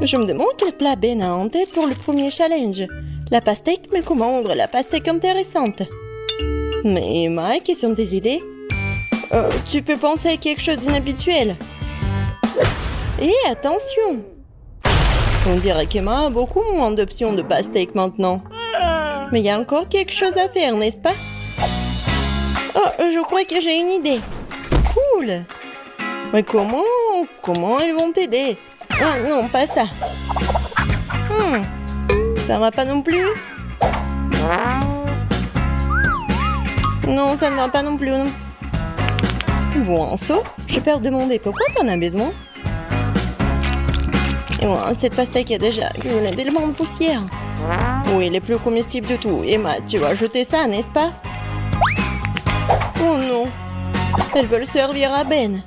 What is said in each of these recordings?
Je me demande quel plat Ben a en tête pour le premier challenge. La pastèque, mais comment rendre la pastèque intéressante? Mais Emma, quelles sont tes idées? Tu peux penser à quelque chose d'inhabituel. Et attention! On dirait qu'Emma a beaucoup moins d'options de pastèque maintenant. Mais il y a encore quelque chose à faire, n'est-ce pas? Oh, je crois que j'ai une idée. Cool! Mais comment ils vont t'aider? Ah non, pas ça. Ça va pas non plus? Non, ça ne va pas non plus. Bon, So, j'ai peur de demander pourquoi t'en as besoin. Et ouais, cette pastèque a déjà accumulé tellement de poussière. Oui, les plus comestibles de tout. Emma, tu vas jeter ça, n'est-ce pas? Oh non, elles veulent servir à Ben.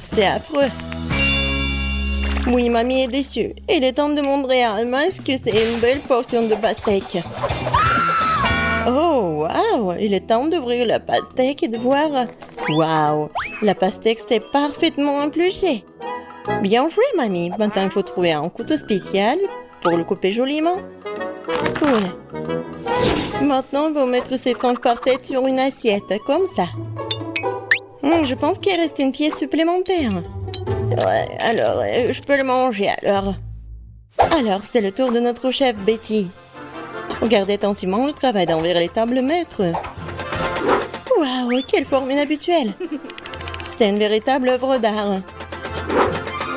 C'est affreux. Oui, mamie est déçue. Il est temps de montrer à Emma ce que c'est une belle portion de pastèque. Oh, waouh! Il est temps d'ouvrir la pastèque et de voir... Waouh! La pastèque s'est parfaitement épluchée. Bien joué, mamie. Maintenant, il faut trouver un couteau spécial pour le couper joliment. Cool. Maintenant, on va mettre cette tranche parfaite sur une assiette, comme ça. Je pense qu'il reste une pièce supplémentaire. Ouais, alors, je peux le manger, alors. Alors, c'est le tour de notre chef, Betty. Regardez attentivement le travail d'envers les tables maîtres. Waouh, quelle forme inhabituelle. C'est une véritable œuvre d'art.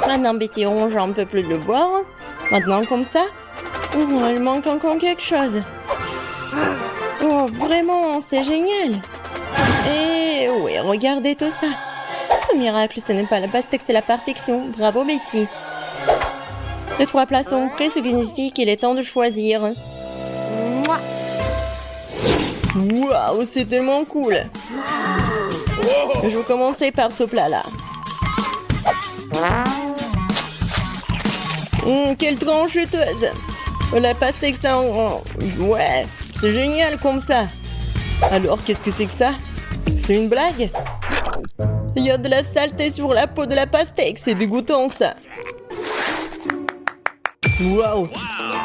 Maintenant, Betty ronge un peu plus le boire. Maintenant, comme ça. Oh, il manque encore quelque chose. Oh, vraiment, c'est génial. Et oui, regardez tout ça. C'est un miracle, ce n'est pas la pastèque, c'est la perfection. Bravo, Betty. Les 3 plats sont prêts, ce qui signifie qu'il est temps de choisir. Waouh, c'est tellement cool. Je vais commencer par ce plat-là. Quelle tranche juteuse. La pastèque, ça... Ouais, c'est génial comme ça. Alors, qu'est-ce que c'est que ça? C'est une blague? Il y a de la saleté sur la peau de la pastèque, c'est dégoûtant ça. Waouh,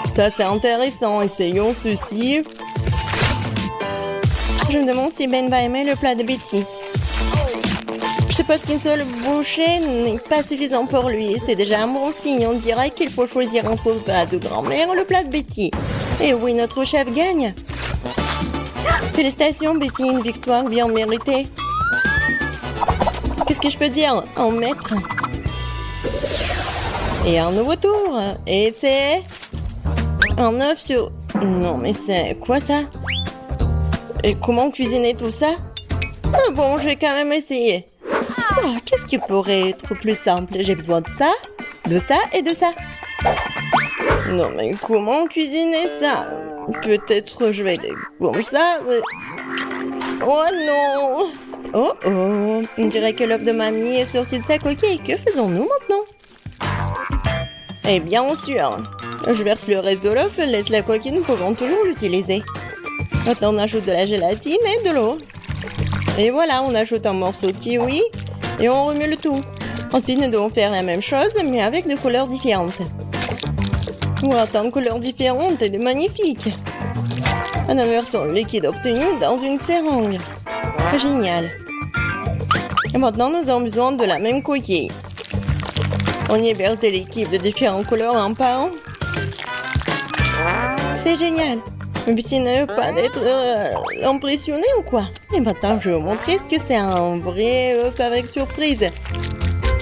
ça c'est intéressant, essayons ceci. Je me demande si Ben va aimer le plat de Betty. Je suppose qu'une seule bouchée n'est pas suffisant pour lui. C'est déjà un bon signe. On dirait qu'il faut choisir entre le plat de grand-mère ou le plat de Betty. Et oui, notre chef gagne. Félicitations, Betty, une victoire bien méritée. Qu'est-ce que je peux dire? Un maître. Et un nouveau tour. Et c'est... un œuf sur... Non, mais c'est quoi ça? Et comment cuisiner tout ça? Ah bon, je vais quand même essayer. Oh, qu'est-ce qui pourrait être plus simple? J'ai besoin de ça et de ça. Non, mais comment cuisiner ça? Peut-être je vais aller comme ça. Oh non! Oh oh! On dirait que l'œuf de mamie est sorti de sa coquille. Que faisons-nous maintenant? Eh bien sûr! Je verse le reste de l'œuf, laisse la coquille, nous pouvons toujours l'utiliser. Maintenant, on ajoute de la gélatine et de l'eau. Et voilà, on ajoute un morceau de kiwi et on remue le tout. Ensuite, nous devons faire la même chose, mais avec des couleurs différentes. Wow, tant de couleurs différentes, elle est magnifique. Un version liquide obtenu dans une seringue. Génial. Et maintenant, nous avons besoin de la même coquille. On y verse des liquides de différentes couleurs un par un. C'est génial. Le but n'est pas d'être impressionné ou quoi? Et maintenant, je vais vous montrer ce que c'est un vrai œuf avec surprise.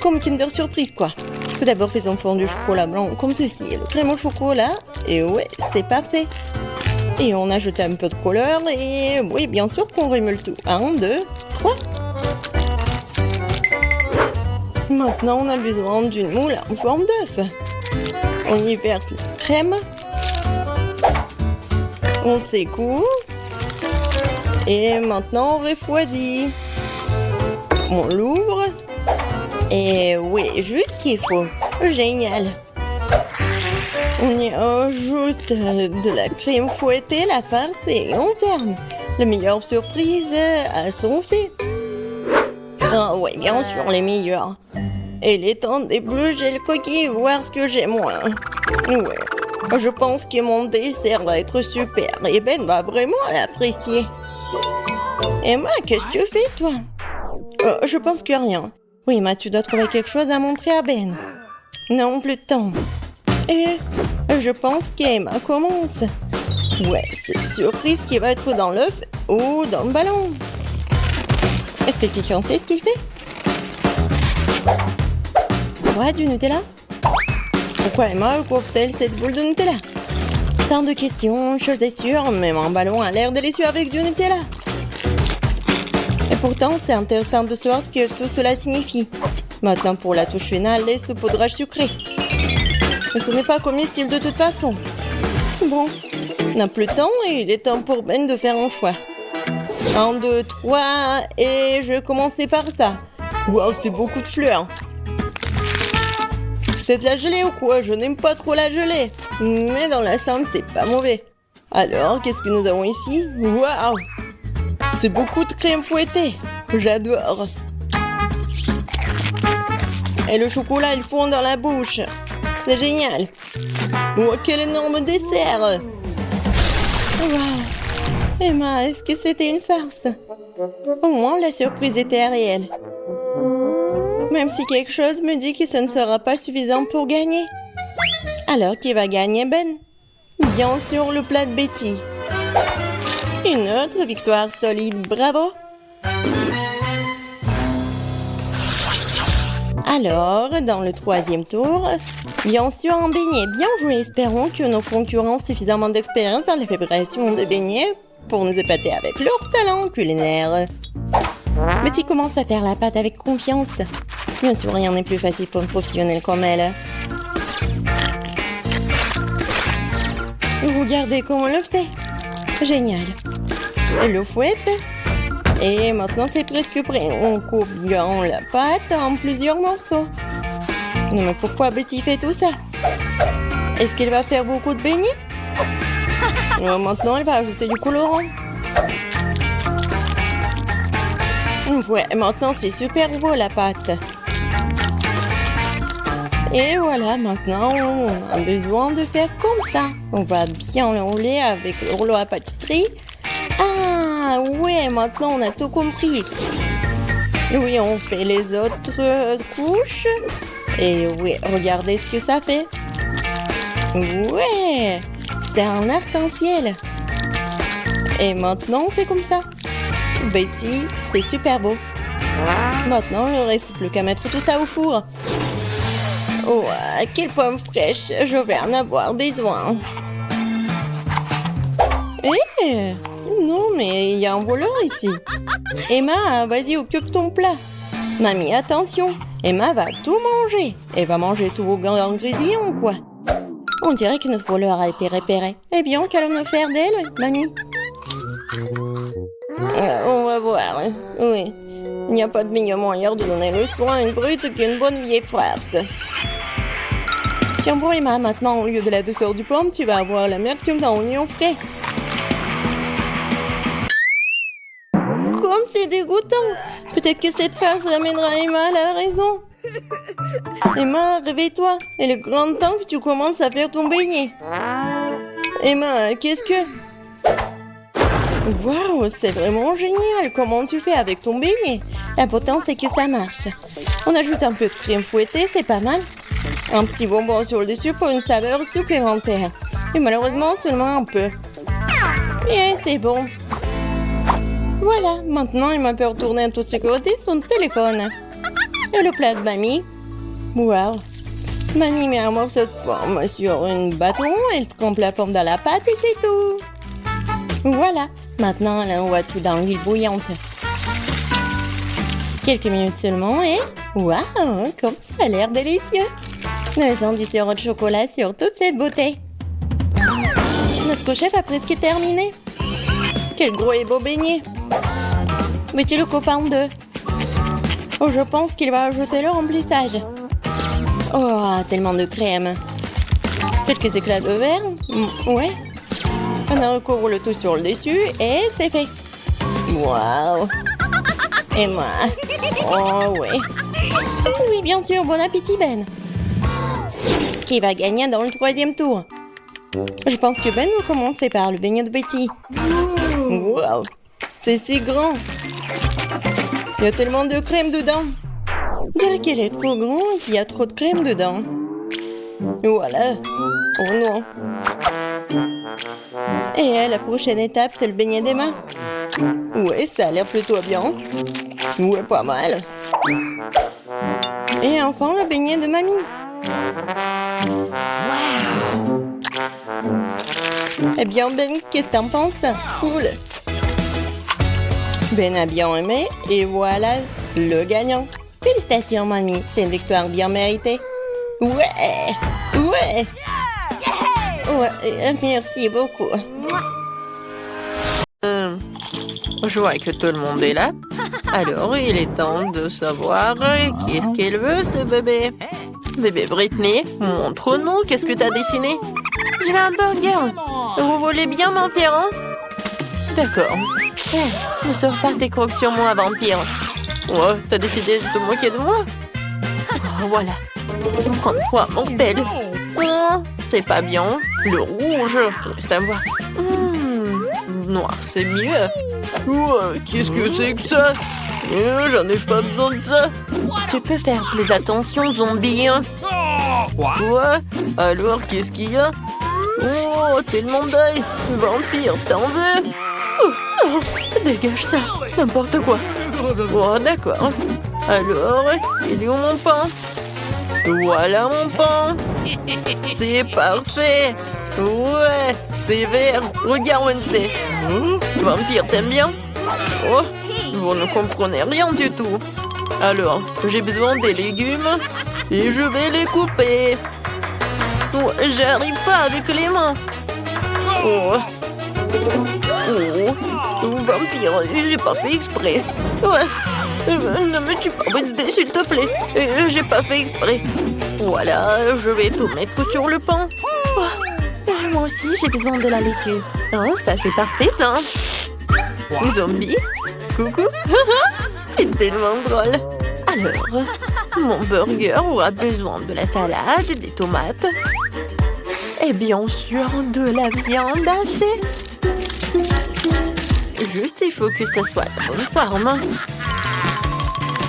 Comme Kinder Surprise, quoi. Tout d'abord, faisons fondre du chocolat blanc comme ceci. Le crème au chocolat. Et ouais, c'est parfait. Et on ajoute un peu de couleur. Et oui, bien sûr qu'on remue le tout. 1, 2, 3. Maintenant, on a besoin d'une moule en forme d'œuf. On y verse la crème. On secoue. Et maintenant, on refroidit. On l'ouvre. Et oui, juste ce qu'il faut. Génial. On y ajoute de la crème fouettée, la farce et on ferme. La meilleure surprise à son fait. Ah oui, bien sûr, les meilleurs. Et il est temps d'éplucher le coquille, voir ce que j'ai moi. Ouais, je pense que mon dessert va être super et Ben va vraiment l'apprécier. Emma, qu'est-ce que tu fais, toi? Je pense que rien. Oui, Emma, tu dois trouver quelque chose à montrer à Ben. Non, plus de temps. Et je pense qu'Emma commence. Ouais, c'est surprise qui va être dans l'œuf ou dans le ballon. Est-ce que quelqu'un sait ce qu'il fait? Quoi, du Nutella? Pourquoi Emma couvre-t-elle cette boule de Nutella? Tant de questions, chose est sûre, même un ballon a l'air délicieux avec du Nutella. Et pourtant, c'est intéressant de savoir ce que tout cela signifie. Maintenant, pour la touche finale, les saupoudrages sucrés. Mais ce n'est pas comestible de toute façon. Bon, on n'a plus de temps et il est temps pour Ben de faire un choix. 1, 2, 3, et je vais commencer par ça. Waouh, c'est beaucoup de fleurs. C'est de la gelée ou quoi? Je n'aime pas trop la gelée. Mais dans l'ensemble, c'est pas mauvais. Alors, qu'est-ce que nous avons ici? Waouh! C'est beaucoup de crème fouettée. J'adore. Et le chocolat, il fond dans la bouche. C'est génial. Oh, quel énorme dessert! Waouh! Emma, est-ce que c'était une farce? Au moins, la surprise était réelle. Même si quelque chose me dit que ce ne sera pas suffisant pour gagner. Alors, qui va gagner, Ben? Bien sûr, le plat de Betty. Une autre victoire solide, bravo! Alors, dans le 3e tour, bien sûr un beignet. Bien joué, espérons que nos concurrents ont suffisamment d'expérience dans la fabrication de beignets pour nous épater avec leur talent culinaire. Betty commence à faire la pâte avec confiance. Bien sûr, rien n'est plus facile pour une professionnelle comme elle. Regardez comment elle le fait. Génial. Elle le fouette. Et maintenant, c'est presque prêt. On coupe bien la pâte en plusieurs morceaux. Non, mais pourquoi Betty fait tout ça? Est-ce qu'elle va faire beaucoup de beignets? Maintenant, elle va ajouter du colorant. Ouais, maintenant, c'est super beau la pâte. Et voilà, maintenant, on a besoin de faire comme ça. On va bien l'enrouler avec le rouleau à pâtisserie. Ah, ouais, maintenant, on a tout compris. Oui, on fait les autres couches. Et oui, regardez ce que ça fait. Ouais, c'est un arc-en-ciel. Et maintenant, on fait comme ça. Betty, c'est super beau. Maintenant, il ne reste plus qu'à mettre tout ça au four. Oh, quelle pomme fraîche, je vais en avoir besoin. Eh, non, mais il y a un voleur ici. Emma, vas-y, occupe ton plat. Mamie, attention, Emma va tout manger. Elle va manger tous vos ingrédients ou quoi? On dirait que notre voleur a été repéré. Eh bien, qu'allons-nous faire d'elle, mamie? On va voir. Oui, il n'y a pas de meilleur moyen de donner le soin à une brute qu'une bonne vieille farce. Tiens bon Emma, maintenant au lieu de la douceur du pomme, tu vas avoir l'amertume d'un oignon frais. Comme c'est dégoûtant. Peut-être que cette farce amènera Emma à la raison. Emma, réveille-toi. Il est grand temps que tu commences à faire ton beignet. Emma, qu'est-ce que... Waouh, c'est vraiment génial. Comment tu fais avec ton beignet? L'important, c'est que ça marche. On ajoute un peu de crème fouettée, c'est pas mal. Un petit bonbon sur le dessus pour une saveur supplémentaire. Et malheureusement, seulement un peu. Et c'est bon. Voilà, maintenant, il m'a peut retourner en toute sécurité son téléphone. Et le plat de mamie. Waouh. Mamie met un morceau de pomme sur un bâton, elle trempe la pomme dans la pâte et c'est tout. Voilà, maintenant, là, on voit tout dans l'huile bouillante. Quelques minutes seulement et... Waouh, comme ça a l'air délicieux. Nous avons du sirop de chocolat sur toute cette beauté. Notre chef a presque terminé. Quel gros et beau beignet. Mettez le copain en deux. Oh, je pense qu'il va ajouter le remplissage. Oh, tellement de crème. Quelques éclats de verre. Ouais. On recouvre le tout sur le dessus et c'est fait. Waouh. Et moi. Oh, ouais. Oui, Oui, bien sûr, bon appétit, Ben. Qui va gagner dans le 3e tour? Je pense que Ben va commencer par le beignet de Betty. Wow, c'est si grand. Il y a tellement de crème dedans. On dirait qu'elle est trop grande et qu'il y a trop de crème dedans. Voilà. Oh non. Et la prochaine étape, c'est le beignet d'Emma. Ouais, ça a l'air plutôt bien. Ouais, pas mal. Et enfin, le beignet de Mamie. Wow. Eh bien, Ben, qu'est-ce que t'en penses? Cool. Ben a bien aimé et voilà le gagnant. Félicitations, Mamie. C'est une victoire bien méritée. Ouais. Ouais. Ouais, merci beaucoup. Je vois que tout le monde est là. Alors, il est temps de savoir qu'est-ce qu'elle veut, ce bébé. Bébé Britney, montre-nous, qu'est-ce que t'as dessiné? Je veux un burger. Vous voulez bien m'en faire un? D'accord. Ne sors pas tes crocs sur moi, vampire. Ouais, t'as décidé de te moquer de moi? Oh, voilà. Prends-toi, mon belle. Oh, c'est pas bien. Le rouge, ça va. Noir, c'est mieux. Ouais, qu'est-ce que c'est que ça? J'en ai pas besoin de ça. Tu peux faire plus attention, zombie. Ouais, alors qu'est-ce qu'il y a? Oh, tellement d'œil. Vampire, t'en veux? Oh, dégage ça, n'importe quoi. Oh, d'accord. Alors, il est où mon pain? Voilà mon pain. C'est parfait. Ouais, c'est vert. Regarde, Wednesday. Vampire, t'aimes bien? Oh, vous ne comprenez rien du tout. Alors, j'ai besoin des légumes et je vais les couper. Oh, j'arrive pas avec les mains. Oh. Oh, vampire, j'ai pas fait exprès. Ouais. Ne me tue pas, Wednesday, s'il te plaît. J'ai pas fait exprès. Voilà, je vais tout mettre sur le pain. Oh. Moi aussi, j'ai besoin de la laitue. Oh, ça, c'est parfait, ça. Zombie, coucou. C'est tellement drôle. Alors, mon burger aura besoin de la salade, des tomates et bien sûr de la viande hachée. Juste, il faut que ça soit de bonne forme.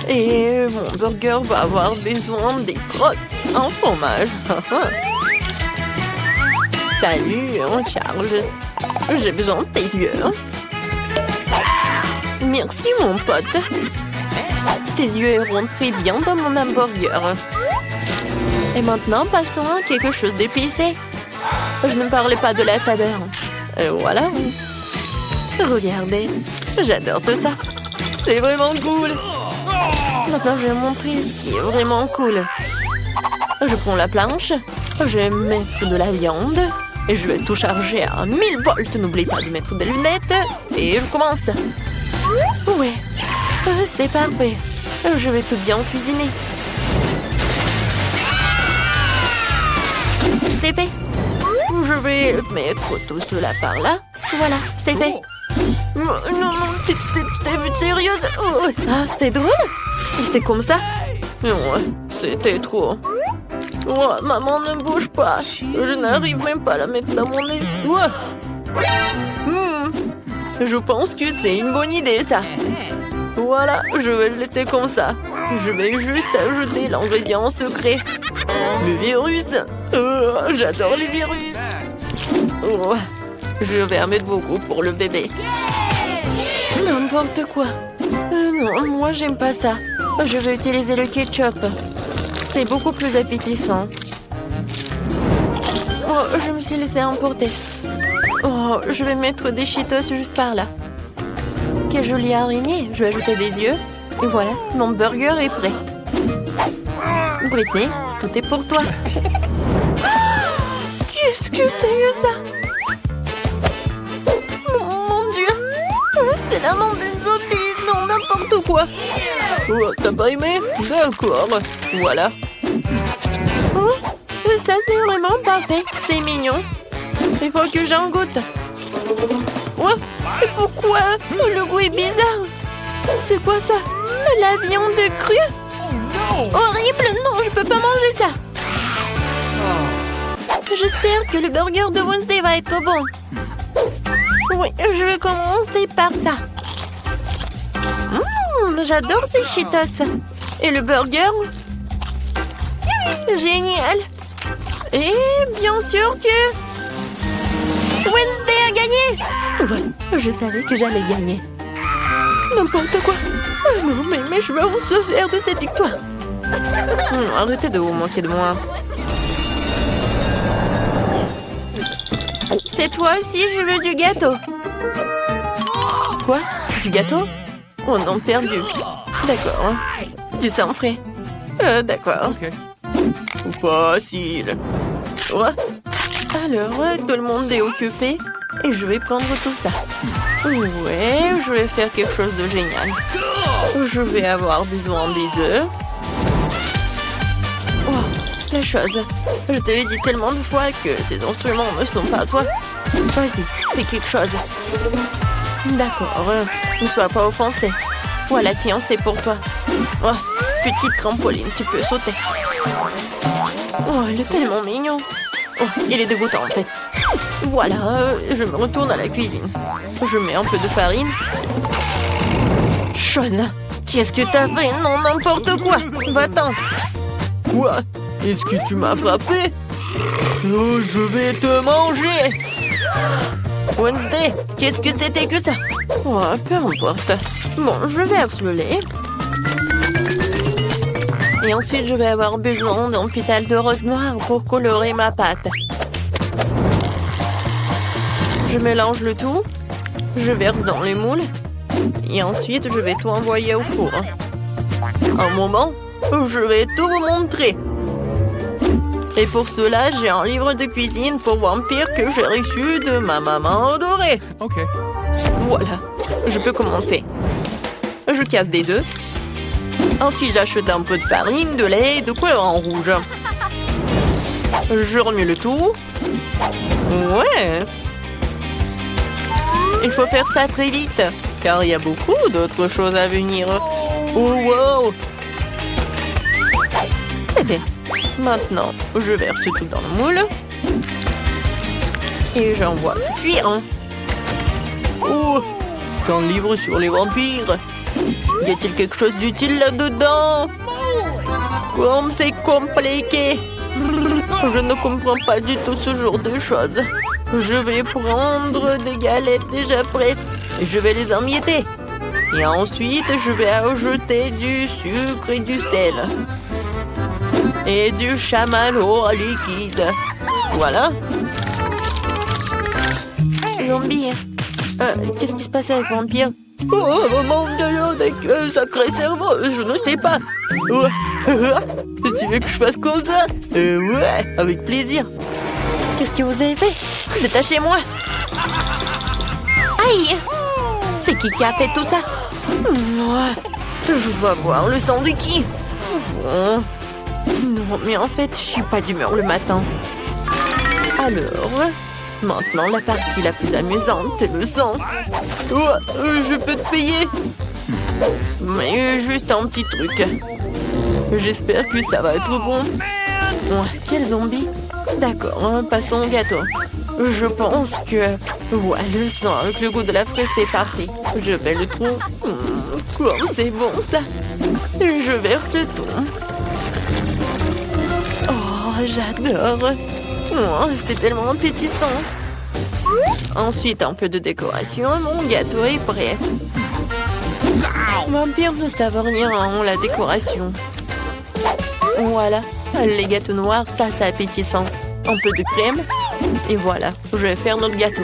Et mon burger va avoir besoin des crottes en fromage. Salut, Charles. J'ai besoin de tes yeux. Merci, mon pote. Tes yeux iront très bien dans mon hamburger. Et maintenant, passons à quelque chose d'épicé. Je ne parlais pas de la saveur. Et voilà. Regardez, j'adore tout ça. C'est vraiment cool. Maintenant, je vais montrer ce qui est vraiment cool. Je prends la planche, je vais mettre de la viande et je vais tout charger à 1000 volts. N'oublie pas de mettre des lunettes et je commence. Ouais, c'est parfait. Je vais tout bien cuisiner. C'est fait. Je vais mettre tout cela par là. Voilà, c'est fait. Non, t'es sérieuse? Oh. Ah, c'est drôle. Et c'est comme ça? Non, c'était trop. Oh, maman, ne bouge pas. Je n'arrive même pas à la mettre dans mon nez. Ouais. Je pense que c'est une bonne idée, ça. Voilà, je vais le laisser comme ça. Je vais juste ajouter l'ingrédient secret. Le virus. Oh, j'adore les virus. Oh, je vais en mettre beaucoup pour le bébé. N'importe quoi. Non, moi j'aime pas ça. Je vais utiliser le ketchup. C'est beaucoup plus appétissant. Oh, je me suis laissée emporter. Oh, je vais mettre des Cheetos juste par là. Quelle jolie araignée. Je vais ajouter des yeux. Et voilà, mon burger est prêt. Britney, tout est pour toi. Qu'est-ce que c'est que ça? Mon Dieu. C'est la main d'une zombie. Non, n'importe quoi. Oh, t'as pas aimé? D'accord. Voilà. Oh, ça, c'est vraiment parfait. C'est mignon. Il faut que j'en goûte. Ouais, mais pourquoi? Le goût est bizarre. C'est quoi ça? La viande crue? Horrible, non, je peux pas manger ça. J'espère que le burger de Wednesday va être bon. Oui, je vais commencer par ça. J'adore ces Cheetos. Et le burger? Génial. Et bien sûr que Wednesday a gagné. Ouais, je savais que j'allais gagner. N'importe quoi. Oh non, mais mes cheveux vont se faire de cette victoire. Arrêtez de vous moquer de moi. Cette fois aussi, je veux du gâteau. Quoi? Du gâteau? Oh non, perdu. D'accord. Du sang frais. D'accord. Facile. Ouais. Alors, tout le monde est occupé et je vais prendre tout ça. Ouais, je vais faire quelque chose de génial. Je vais avoir besoin des œufs. Oh, la chose. Je te l'ai dit tellement de fois que ces instruments ne sont pas à toi. Vas-y, fais quelque chose. D'accord, ne sois pas offensé. Voilà, tiens, c'est pour toi. Oh, petite trampoline, tu peux sauter. Oh, il est tellement mignon. Oh, il est dégoûtant en fait. Voilà, je me retourne à la cuisine. Je mets un peu de farine. Chose, qu'est-ce que t'as fait? Non, n'importe quoi. Va-t'en. Quoi? Est-ce que tu m'as frappé? Oh, je vais te manger. Wednesday, qu'est-ce que c'était que ça? Oh, peu importe. Bon, je verse le lait. Et ensuite, je vais avoir besoin d'un pétale de rose noir pour colorer ma pâte. Je mélange le tout. Je verse dans les moules. Et ensuite, je vais tout envoyer au four. Un moment, je vais tout vous montrer. Et pour cela, j'ai un livre de cuisine pour vampires que j'ai reçu de ma maman adorée. Ok. Voilà, je peux commencer. Je casse des œufs. Ensuite, j'achète un peu de farine, de lait et de couleur en rouge. Je remue le tout. Ouais. Il faut faire ça très vite, car il y a beaucoup d'autres choses à venir. Oh, wow. C'est bien. Maintenant, je verse tout dans le moule. Et j'envoie cuire. Oh, c'est un livre sur les vampires. Y a-t-il quelque chose d'utile là-dedans? Comme c'est compliqué. Je ne comprends pas du tout ce genre de choses. Je vais prendre des galettes déjà prêtes et je vais les emietter. Et ensuite, je vais ajouter du sucre et du sel. Et du chamallow liquide. Voilà. Zombie. Qu'est-ce qui se passe avec Vampire? Oh mon Dieu, avec sacré cerveau, je ne sais pas. Tu veux que je fasse comme ça? Ouais, avec plaisir. Qu'est-ce que vous avez fait? Détachez-moi. Aïe! C'est qui a fait tout ça? Je dois voir le sang de qui? Bon. Non, mais en fait, je suis pas d'humeur le matin. Alors, maintenant la partie la plus amusante, le sang. Je peux te payer. Mais juste un petit truc. J'espère que ça va être bon. Quel zombie? D'accord, passons au gâteau. Je pense que... Ouais, le sang avec le goût de la fraise, c'est parfait. Je vais le trou. Comme c'est bon, ça. Je verse le tout. Oh, j'adore. C'est tellement appétissant. Ensuite, un peu de décoration. Mon gâteau est prêt. Vampire ne savent rien en la décoration. Voilà. Les gâteaux noirs, ça, c'est appétissant. Un peu de crème. Et voilà, je vais faire notre gâteau.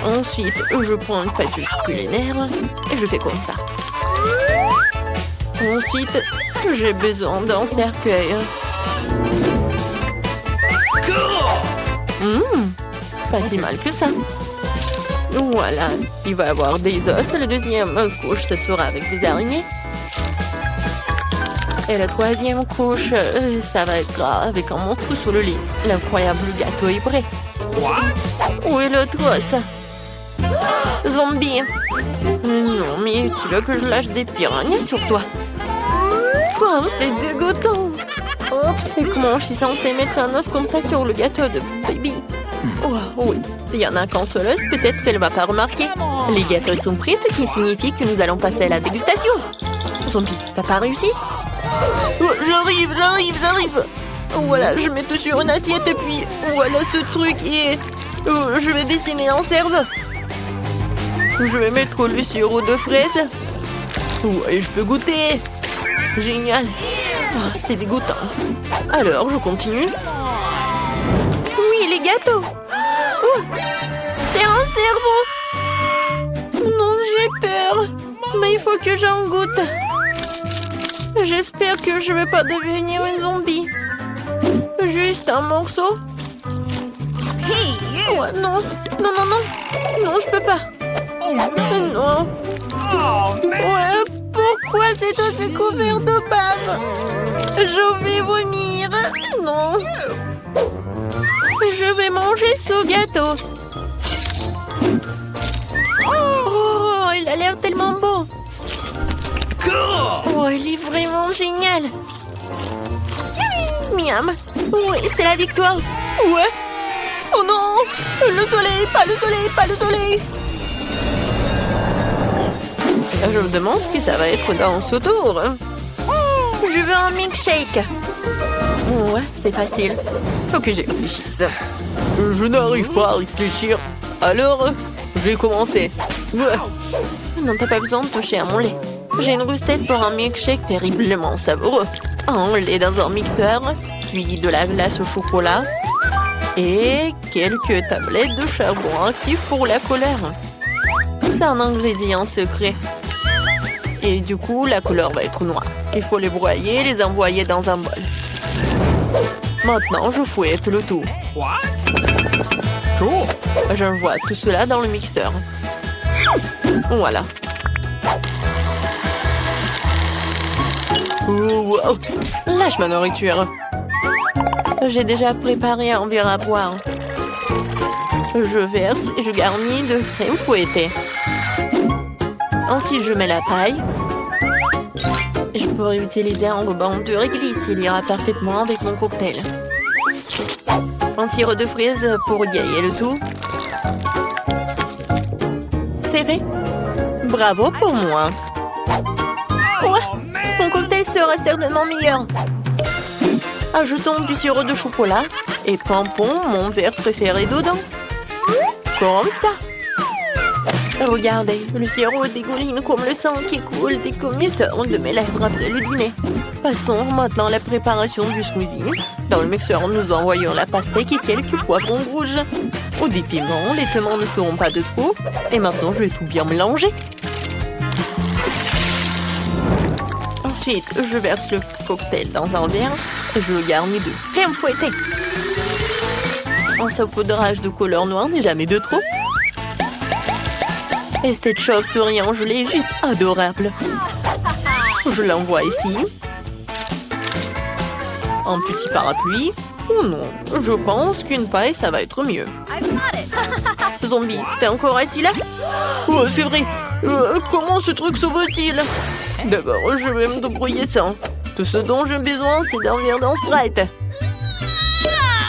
Ensuite, je prends une pâte culinaire et je fais comme ça. Ensuite, j'ai besoin d'un cercueil. Pas si mal que ça. Voilà, il va y avoir des os. La deuxième couche, ce sera avec des araignées. Et la troisième couche, ça va être avec un manteau sous le lit. L'incroyable gâteau est prêt. Où est l'autre os? Zombie. Non, mais tu veux que je lâche des piranhas sur toi? Wow, c'est dégoûtant. Oups, et comment je suis censée mettre un os comme ça sur le gâteau de baby? Oh, oui, il y en a qu'en soleuse, peut-être qu'elle va pas remarquer. Les gâteaux sont prêts, ce qui signifie que nous allons passer à la dégustation. Zombie, t'as pas réussi? Oh, j'arrive. Voilà, je mets tout sur une assiette et puis voilà ce truc et je vais dessiner en serve. Je vais mettre le sirop de fraise. Et je peux goûter. Génial. Oh, c'est dégoûtant. Alors, je continue. Oui, les gâteaux. Oh, c'est un cerveau. Non, j'ai peur. Mais il faut que j'en goûte. J'espère que je vais pas devenir une zombie. Juste un morceau. Oh, non, je peux pas. Non. Ouais, pourquoi c'est aussi couvert de bave? Je vais vomir. Non. Je vais manger ce gâteau. Oh, il a l'air tellement beau. Oh, il est vraiment génial. Miam. Oui, c'est la victoire. Ouais. Oh non. Le soleil, pas le soleil. Je me demande ce que ça va être dans ce tour. Je veux un milkshake. Ouais, c'est facile. Faut que j'y réfléchisse. Je n'arrive pas à réfléchir. Alors, je vais commencer. Ouais. Non, t'as pas besoin de toucher à mon lait. J'ai une recette pour un milkshake terriblement savoureux. Un lait dans un mixeur, puis de la glace au chocolat et quelques tablettes de charbon actif pour la couleur. C'est un ingrédient secret. Et du coup, la couleur va être noire. Il faut les broyer et les envoyer dans un bol. Maintenant, je fouette le tout. J'envoie tout cela dans le mixeur. Voilà. Wow. Lâche ma nourriture. J'ai déjà préparé un verre à boire. Je verse et je garnis de crème fouettée. Ensuite, je mets la paille. Je pourrais utiliser un ruban de réglisse. Il ira parfaitement avec mon cocktail. Un sirop de fraise pour égayer le tout. C'est fait. Bravo pour moi. Ouais, mon cocktail sera certainement meilleur. Ajoutons du sirop de chocolat et pompons mon verre préféré dedans. Comme ça. Regardez, le sirop dégouline comme le sang qui coule des commissaires de mes lèvres après le dîner. Passons maintenant à la préparation du smoothie. Dans le mixeur, nous envoyons la pastèque et quelques poivrons rouges. Au des piments, les piments ne seront pas de trop. Et maintenant, je vais tout bien mélanger. Ensuite, je verse le cocktail dans un verre et je le garnis de crème fouettée. Un saupoudrage de couleur noire n'est jamais de trop. Et cette chauve-souris en gelée est juste adorable. Je l'envoie ici. Un petit parapluie. Oh non, je pense qu'une paille, ça va être mieux. Zombie, t'es encore assis là? Oh, c'est vrai. Comment ce truc s'ouvre-t-il? D'abord, je vais me débrouiller sans. Tout ce dont j'ai besoin, c'est d'un verre dans Sprite.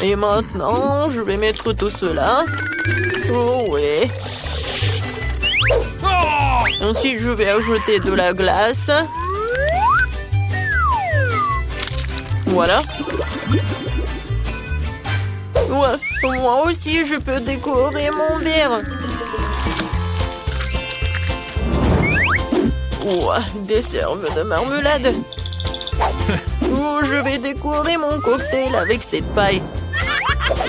Et maintenant, je vais mettre tout cela. Oh ouais. Ensuite, je vais ajouter de la glace. Voilà. Ouais, moi aussi, je peux décorer mon verre. Ouais, des cerves de marmelade. Oh, je vais décorer mon cocktail avec cette paille.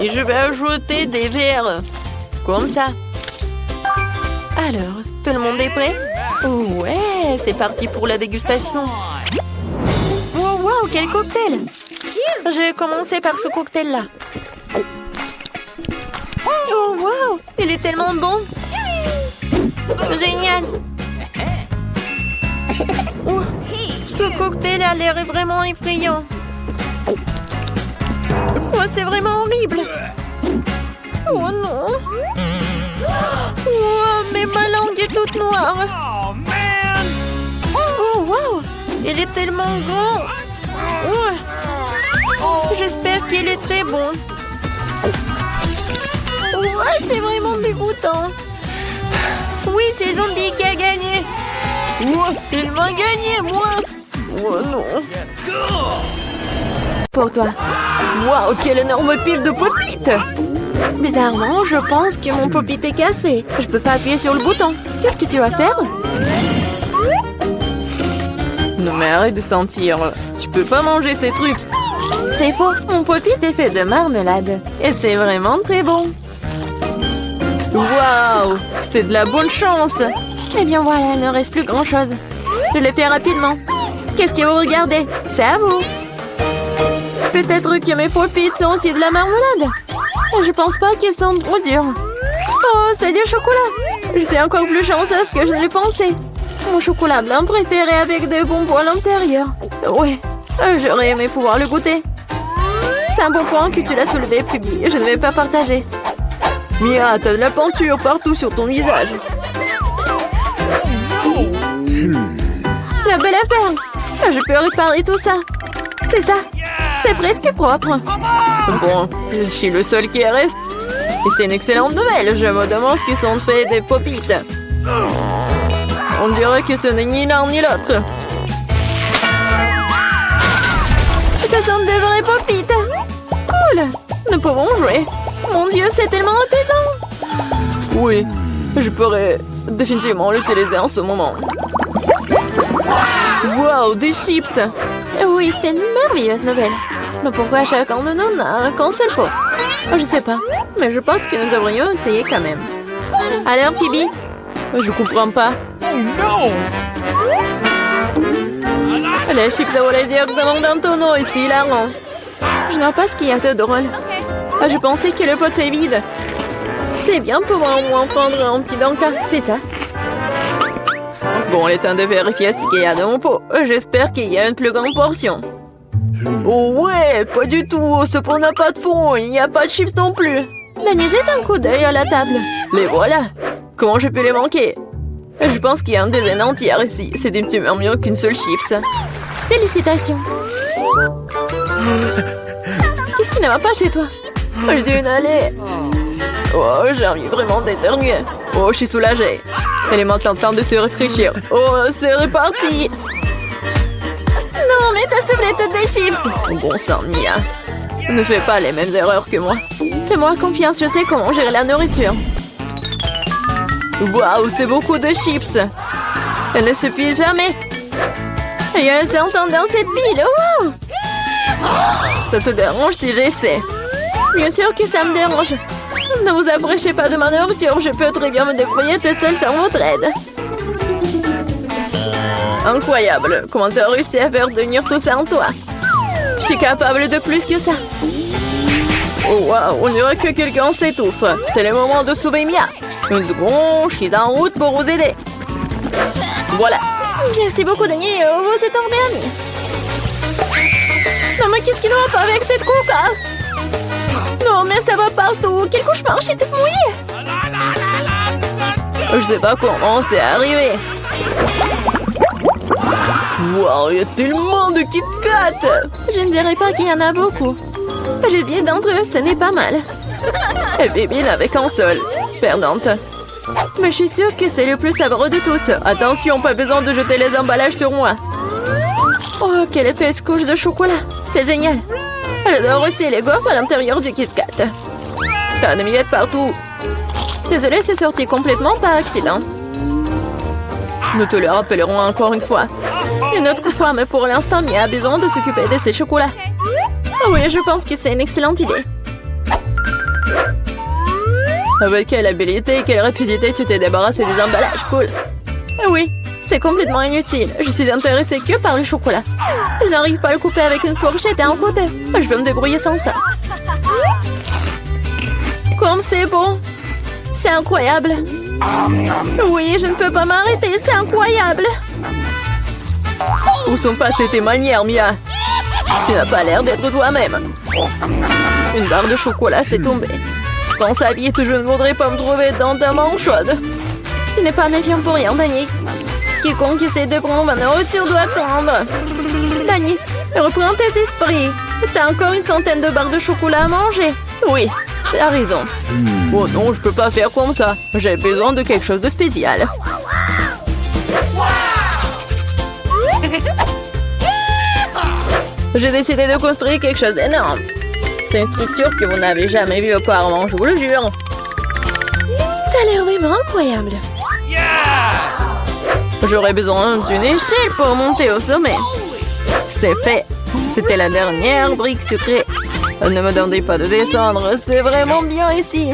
Et je vais ajouter des verres. Comme ça. Alors, tout le monde est prêt? Ouais, c'est parti pour la dégustation. Wow, quel cocktail! Je vais commencer par ce cocktail-là. Oh, wow, il est tellement bon! Génial! Oh, ce cocktail a l'air vraiment effrayant. Oh, c'est vraiment horrible! Oh non! Oh, mais ma langue est toute noire! Oh, wow! Il est tellement grand. J'espère qu'il est très bon. Ouais, c'est vraiment dégoûtant. Oui, c'est Zombie qui a gagné. Il m'a gagné, moi. Oh non. Pour toi. Waouh, quelle énorme pile de pop-it. Bizarrement, je pense que mon pop-it est cassé. Je peux pas appuyer sur le bouton. Qu'est-ce que tu vas faire? Non mais arrête de sentir. Tu peux pas manger ces trucs. C'est faux. Mon pop-it est fait de marmelade. Et c'est vraiment très bon. Waouh, c'est de la bonne chance. Eh bien voilà, il ne reste plus grand-chose. Je le fais rapidement. Qu'est-ce que vous regardez? C'est à vous. Peut-être que mes pop-it sont aussi de la marmelade. Je pense pas qu'ils sont trop durs. Oh, c'est du chocolat. Je suis encore plus chanceuse que je ne le pensais. Mon chocolat blanc préféré avec des bonbons à l'intérieur. Ouais, j'aurais aimé pouvoir le goûter. C'est un bon point que tu l'as soulevé, Phoebe. Je ne vais pas partager. Mia, t'as de la peinture partout sur ton visage. La belle affaire. Je peux réparer tout ça. C'est ça. C'est presque propre. Bon, je suis le seul qui reste. Et c'est une excellente nouvelle. Je me demande ce qu'ils sont faits des pop-it. On dirait que ce n'est ni l'un ni l'autre. Ce sont de vrais pop-it. Cool. Nous pouvons jouer. Mon Dieu, c'est tellement apaisant. Oui, je pourrais définitivement l'utiliser en ce moment. Wow, des chips. Oui, c'est une merveilleuse nouvelle. Mais pourquoi chacun de nous n'a qu'un seul pot? Je sais pas, mais je pense que nous devrions essayer quand même. Alors, Phoebe? Je comprends pas. Oh non! Les chips volaient directement dans ton eau ici, là, non? Je ne vois pas ce qu'il y a de drôle. Je pensais que le pot est vide. C'est bien de pouvoir au moins prendre un petit danka, c'est ça. Bon, il est temps de vérifier ce qu'il y a dans mon pot. J'espère qu'il y a une plus grande portion. Oh ouais, pas du tout. Ce pot n'a pas de fond. Il n'y a pas de chips non plus. Dani, jette un coup d'œil à la table. Les voilà. Comment je peux les manquer? Je pense qu'il y a une dizaine entière ici. C'est définitivement mieux qu'une seule chips. Félicitations. Qu'est-ce qui ne va pas chez toi? J'ai une allée. Oh, j'ai envie vraiment d'éternuer. Oh, je suis soulagée. Elle est maintenant temps de se rafraîchir. Oh, c'est reparti. Non, mais t'as soufflé toutes des chips. Bon sang, Mia. Ne fais pas les mêmes erreurs que moi. Fais-moi confiance, je sais comment gérer la nourriture. Waouh, c'est beaucoup de chips. Elle ne se plie jamais. Il y a un serpent dans cette pile. Wow. Ça te dérange si j'essaie? Bien sûr que ça me dérange. Ne vous approchez pas de ma nourriture. Je peux très bien me débrouiller toute seule sans votre aide. Incroyable. Comment t'as réussi à faire tenir tout ça en toi? Je suis capable de plus que ça. Oh waouh, on dirait que quelqu'un s'étouffe. C'est le moment de sauver Mia. Une seconde, je suis en route pour vous aider. Voilà. Merci beaucoup, Dani. Vous êtes un vrai ami. Non, mais qu'est-ce qui ne va pas avec cette coca? Non, mais ça va partout. Quel cauchemar, je suis toute mouillée. Je sais pas comment c'est arrivé. Wow, il y a tellement de Kit Kat. Je ne dirais pas qu'il y en a beaucoup. J'ai 10 d'entre eux, ce n'est pas mal. Et Bibi n'avait qu'un seul. Perdante. Mais je suis sûre que c'est le plus savoureux de tous. Attention, pas besoin de jeter les emballages sur moi. Oh, quelle épaisse couche de chocolat. C'est génial. J'adore aussi les gaufres à l'intérieur du Kit Kat. T'as des miettes partout. Désolée, c'est sorti complètement par accident. Nous te le rappellerons encore une fois. Une autre fois, mais pour l'instant, Mia a besoin de s'occuper de ses chocolats. Oh oui, je pense que c'est une excellente idée. Avec quelle habilité et quelle rapidité tu t'es débarrassé des emballages, cool. Oui, c'est complètement inutile. Je suis intéressée que par le chocolat. Je n'arrive pas à le couper avec une fourchette et un côté. Je vais me débrouiller sans ça. Comme c'est bon. C'est incroyable. Oui, je ne peux pas m'arrêter, c'est incroyable. Où sont passées tes manières, Mia? Tu n'as pas l'air d'être toi-même. Une barre de chocolat s'est tombée. Pense à vite, je ne voudrais pas me trouver dans ta main chaude. Tu n'es pas méfiant pour rien, Dani. quiconque essaie de prendre ma nourriture doit prendre. Dani, reprends tes esprits. T'as encore une centaine de barres de chocolat à manger. Oui, t'as raison. Oh non, je peux pas faire comme ça. J'ai besoin de quelque chose de spécial. J'ai décidé de construire quelque chose d'énorme. C'est une structure que vous n'avez jamais vue auparavant, je vous le jure. Ça a l'air vraiment incroyable. J'aurais besoin d'une échelle pour monter au sommet. C'est fait. C'était la dernière brique sucrée. Ne me demandez pas de descendre, c'est vraiment bien ici.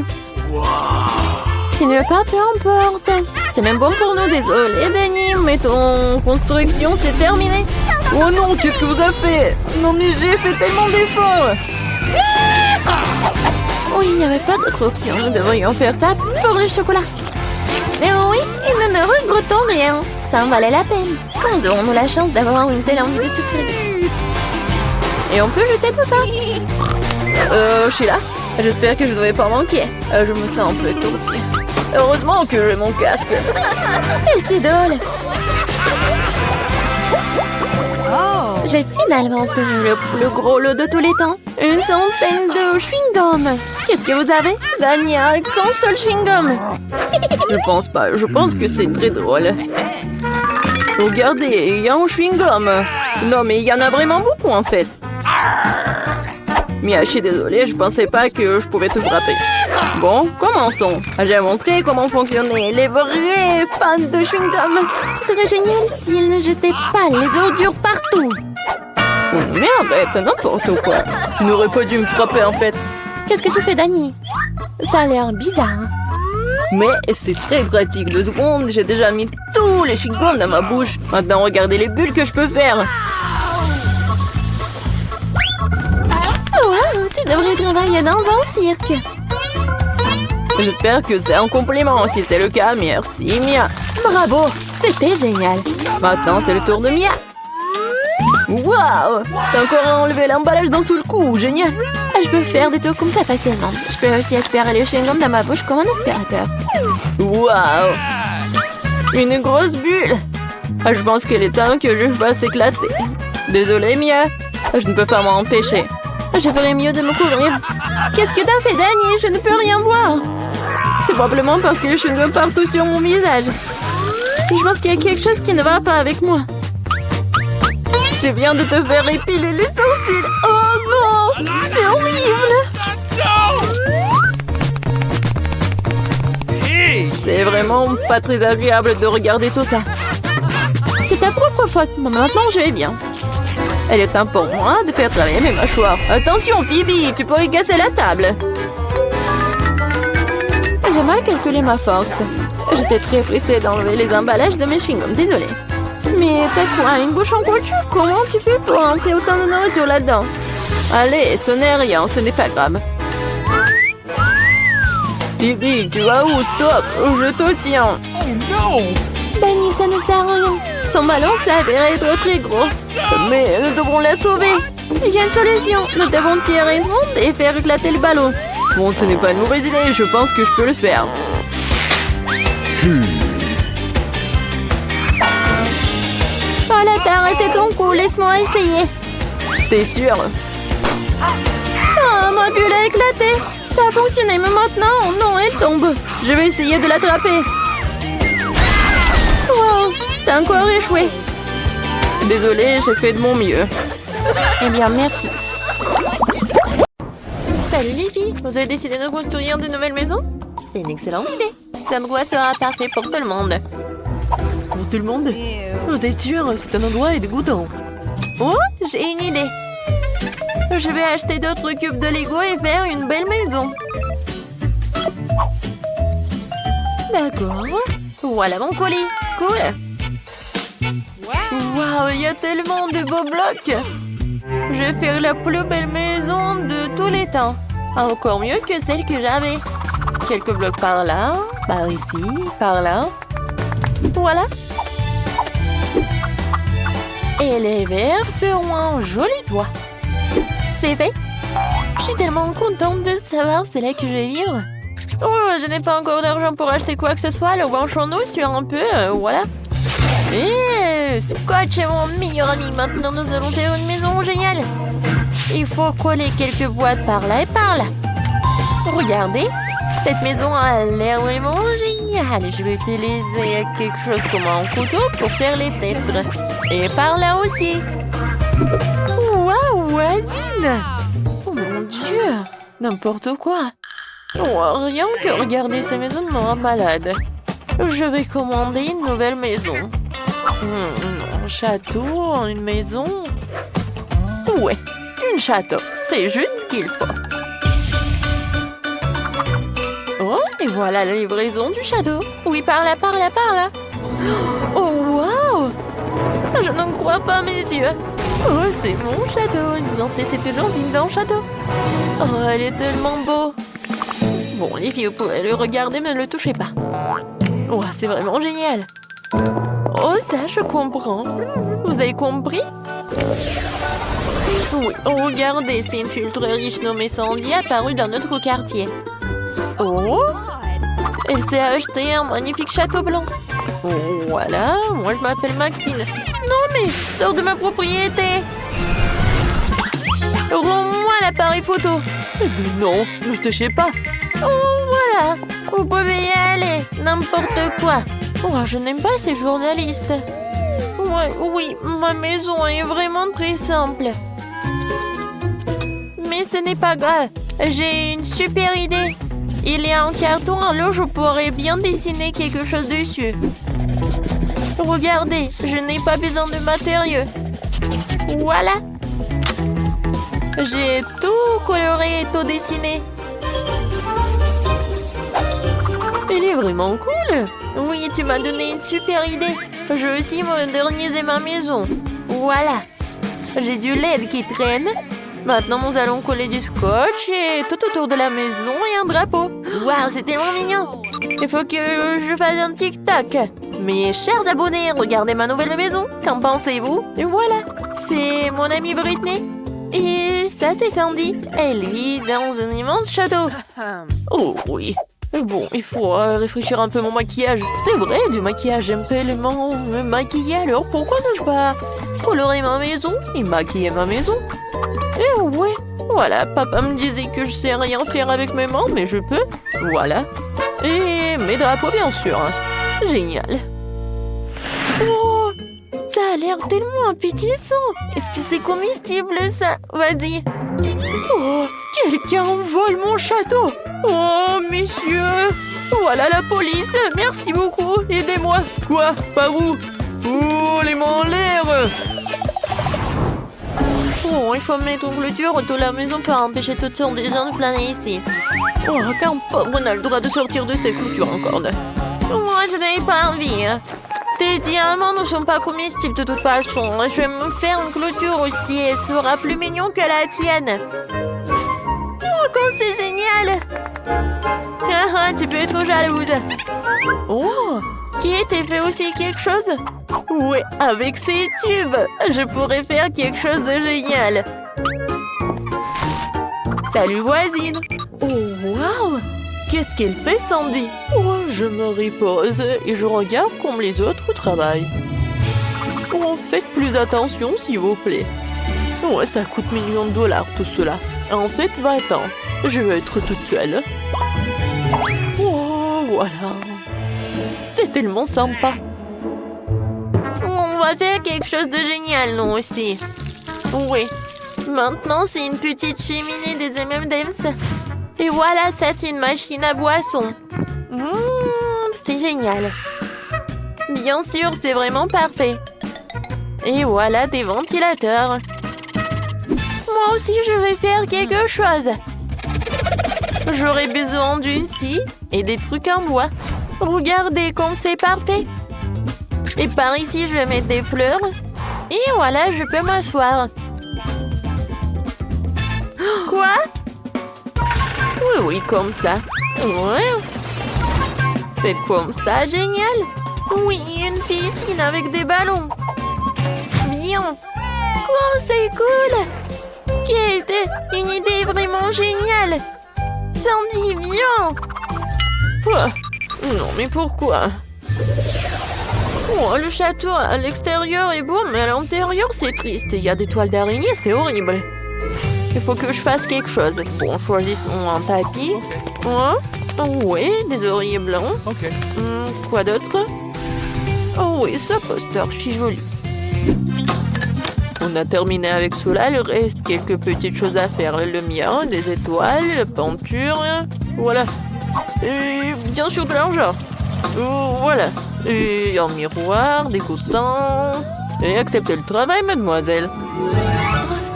Si tu ne veux pas, peu importe. C'est même bon pour nous, désolé Dani, mais ton construction c'est terminé. Oh non, qu'est-ce que vous avez fait? Non mais j'ai fait tellement d'efforts. Oh, il n'y avait pas d'autre option, nous devrions faire ça pour le chocolat. Mais oui, et nous ne regrettons rien. Ça en valait la peine. Quand aurons-nous la chance d'avoir une telle envie de sucrer? Et on peut jeter tout ça. Je suis là. J'espère que je ne devais pas manquer. Je me sens un peu étourdie. Heureusement que j'ai mon casque. C'est drôle. J'ai finalement obtenu le plus gros lot de tous les temps. Une centaine de chewing-gum. Qu'est-ce que vous avez? Dani a un seul chewing-gum. Je pense pas. Je pense que c'est très drôle. Regardez, il y a un chewing-gum. Non, mais il y en a vraiment beaucoup en fait. Mia, je suis désolée, je pensais pas que je pouvais te frapper. Bon, commençons. J'ai montré comment fonctionnaient les vrais fans de chewing-gum. Ce serait génial s'ils ne jetaient pas les ordures partout. Oh merde, c'est n'importe quoi. Tu n'aurais pas dû me frapper en fait. Qu'est-ce que tu fais, Dani? Ça a l'air bizarre. Mais c'est très pratique. 2 secondes, j'ai déjà mis tous les chewing-gums dans ma bouche. Maintenant, regardez les bulles que je peux faire. Wow, tu devrais travailler dans un cirque. J'espère que c'est un compliment. Si c'est le cas, merci Mia. Bravo, c'était génial. Maintenant, c'est le tour de Mia. Waouh, t'as encore enlevé l'emballage d'un seul coup. Génial. Je peux faire des trucs comme ça facilement. Je peux aussi aspirer les chewing-gums dans ma bouche comme un aspirateur. Waouh, une grosse bulle. Je pense qu'il est temps que je fasse éclater. Désolée Mia, je ne peux pas m'en empêcher. Je ferais mieux de me couvrir. Qu'est-ce que t'as fait, Dani? Je ne peux rien voir. C'est probablement parce que les chewing-gums partout sur mon visage. Je pense qu'il y a quelque chose qui ne va pas avec moi. Je viens de te faire épiler les sourcils. Oh non, c'est horrible. C'est vraiment pas très agréable de regarder tout ça. C'est ta propre faute, mais maintenant je vais bien. Elle est temps pour moi de faire travailler mes mâchoires. Attention, Phoebe, tu pourrais casser la table. J'ai mal calculé ma force. J'étais très pressée d'enlever les emballages de mes chewing-gums, désolée. Mais t'as quoi, une bouche en couture? Comment tu fais pour entrer autant de nourriture là-dedans? Allez, ce n'est rien, ce n'est pas grave. Phoebe, tu vas où? Stop, je te tiens. Oh non! Dani, ça ne sert à rien. Son ballon s'avère être très gros. Mais nous devrons la sauver. Il y a une solution. Nous devons tirer une onde et faire éclater le ballon. Bon, ce n'est pas une mauvaise idée. Je pense que je peux le faire. Voilà, t'as arrêté ton coup. Laisse-moi essayer. T'es sûr? Ah, ma bulle a éclaté. Ça a fonctionné, mais maintenant, non, elle tombe. Je vais essayer de l'attraper. Wow, t'as encore échoué. Désolée, j'ai fait de mon mieux. Eh bien, merci. Salut les filles, vous avez décidé de construire de nouvelles maisons? C'est une excellente idée. Cet endroit sera parfait pour tout le monde. Pour tout le monde? Vous êtes sûr? C'est un endroit dégoûtant. Oh, j'ai une idée. Je vais acheter d'autres cubes de Lego et faire une belle maison. D'accord. Voilà mon colis. Cool. Waouh, il y a tellement de beaux blocs. Je vais faire la plus belle maison de tous les temps. Encore mieux que celle que j'avais. Quelques blocs par là, par ici, par là. Voilà. Et les verres feront un joli toit. C'est fait. Je suis tellement contente de savoir c'est là que je vais vivre. Oh, je n'ai pas encore d'argent pour acheter quoi que ce soit. Alors branchons-nous sur un peu, voilà. Scotch est mon meilleur ami. Maintenant, nous allons faire une maison géniale. Il faut coller quelques boîtes par là et par là. Regardez, cette maison a l'air vraiment géniale. Je vais utiliser quelque chose comme un couteau pour faire les fenêtres. Et par là aussi. Waouh, voisine! Oh mon Dieu, n'importe quoi. Oh, rien que regarder ces maisons me rend malade. Je vais commander une nouvelle maison. Un château, une maison. Ouais, un château, c'est juste ce qu'il faut. Oh, et voilà la livraison du château. Oui, par là, par là, par là. Oh, waouh! Je n'en crois pas mes yeux. Oh, c'est mon château. Non, c'est toujours digne d'un château. Oh, elle est tellement beau. Bon, les filles, vous pouvez le regarder, mais ne le touchez pas. Oh, c'est vraiment génial. Oh, ça, je comprends. Vous avez compris? Oui, oh, regardez, c'est une filtre riche nommée Sandy apparue dans notre quartier. Oh, elle s'est acheté un magnifique château blanc. Oh, voilà, moi je m'appelle Maxine. Non mais, sors de ma propriété. Rends-moi l'appareil photo. Non, ne touchez pas. Oh, voilà, vous pouvez y aller, n'importe quoi. Oh, je n'aime pas ces journalistes. Ouais, oui, ma maison est vraiment très simple. Mais ce n'est pas grave, j'ai une super idée. Il y a un carton, alors je pourrais bien dessiner quelque chose dessus. Regardez, je n'ai pas besoin de matériaux. Voilà. J'ai tout coloré et tout dessiné. Il est vraiment cool. Oui, tu m'as donné une super idée. Je vais aussi moderniser ma maison. Voilà. J'ai du LED qui traîne. Maintenant, nous allons coller du scotch et tout autour de la maison et un drapeau. Waouh, c'est tellement mignon. Il faut que je fasse un TikTok. Mes chers abonnés, regardez ma nouvelle maison. Qu'en pensez-vous? Et voilà, c'est mon amie Britney. Et ça, c'est Sandy. Elle vit dans un immense château. Oh oui. Bon, il faut réfléchir un peu mon maquillage. C'est vrai, du maquillage, j'aime tellement me maquiller. Alors pourquoi ne pas colorer ma maison et maquiller ma maison? Et ouais, voilà, papa me disait que je sais rien faire avec mes mains, mais je peux. Voilà. Et mes drapeaux, bien sûr. Génial. Oh, ça a l'air tellement appétissant. Est-ce que c'est comestible, ça? Vas-y. Oh, quelqu'un vole mon château. Oh, messieurs. Voilà la police. Merci beaucoup. Aidez-moi. Quoi? Par où? Oh, les mains en l'air. Oh, il faut mettre une clôture autour de la maison pour empêcher toutes sortes de gens de flâner ici. Oh, qu'un pauvre n'a le droit de sortir de cette clôture encore. Moi, je n'avais pas envie. Tes diamants ne sont pas comestibles de toute façon. Je vais me faire une clôture aussi. Elle sera plus mignon que la tienne. Oh, comme c'est génial! Ah, tu peux être jalouse. Oh, qui était fait aussi quelque chose? Ouais, avec ces tubes, je pourrais faire quelque chose de génial. Salut voisine. Oh, waouh! Qu'est-ce qu'elle fait, Sandy? Oh, je me repose et je regarde comme les autres travaillent. Oh, faites plus attention, s'il vous plaît. Oh, ça coûte millions de dollars, tout cela. En fait, va-t'en. Je veux être toute seule. Oh, voilà. C'est tellement sympa. On va faire quelque chose de génial, nous aussi. Oui. Maintenant, c'est une petite cheminée des M&M's. Et voilà, ça, c'est une machine à boisson. C'est génial. Bien sûr, c'est vraiment parfait. Et voilà des ventilateurs. Moi aussi, je vais faire quelque chose. J'aurai besoin d'une scie et des trucs en bois. Regardez comme c'est parfait. Et par ici, je vais mettre des fleurs. Et voilà, je peux m'asseoir. Quoi? Oui, oui, comme ça. Ouais. Faites comme ça, génial. Oui, une piscine avec des ballons. Bien. Oh, c'est cool. Kate, une idée vraiment géniale. Sandy, viens. Quoi? Non, mais pourquoi? Oh, le château à l'extérieur est beau, mais à l'intérieur c'est triste. Il y a des toiles d'araignée, c'est horrible. Il faut que je fasse quelque chose. Bon, choisissons un tapis. Oui, des oreillers blancs. Quoi d'autre? Oh oui, ce poster, c'est joli. On a terminé avec cela, il reste quelques petites choses à faire. La lumière, des étoiles, la peinture, voilà. Et bien sûr de l'argent. Voilà. Et un miroir, des coussins. Et acceptez le travail, mademoiselle. Oh,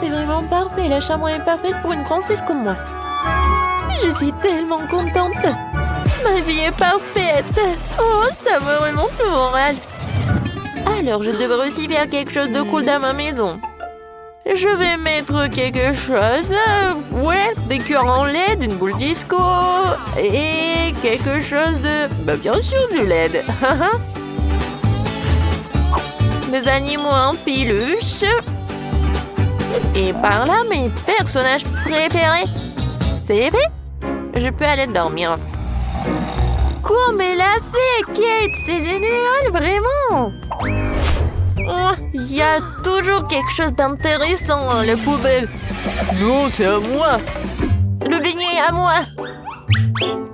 c'est vraiment parfait, la chambre est parfaite pour une princesse comme moi. Je suis tellement contente. Ma vie est parfaite. Oh, ça me remonte le moral. Alors, je devrais aussi faire quelque chose de cool dans ma maison. Je vais mettre quelque chose. Ouais, des cœurs en LED, une boule disco. Et quelque chose de... Bah, bien sûr, du LED. Des animaux en peluche. Et par là, mes personnages préférés. C'est vrai? Je peux aller dormir. Comme elle a fait, Kate! C'est génial, vraiment! Oh, il y a toujours quelque chose d'intéressant dans la poubelle. Non, c'est à moi. Le beignet est à moi.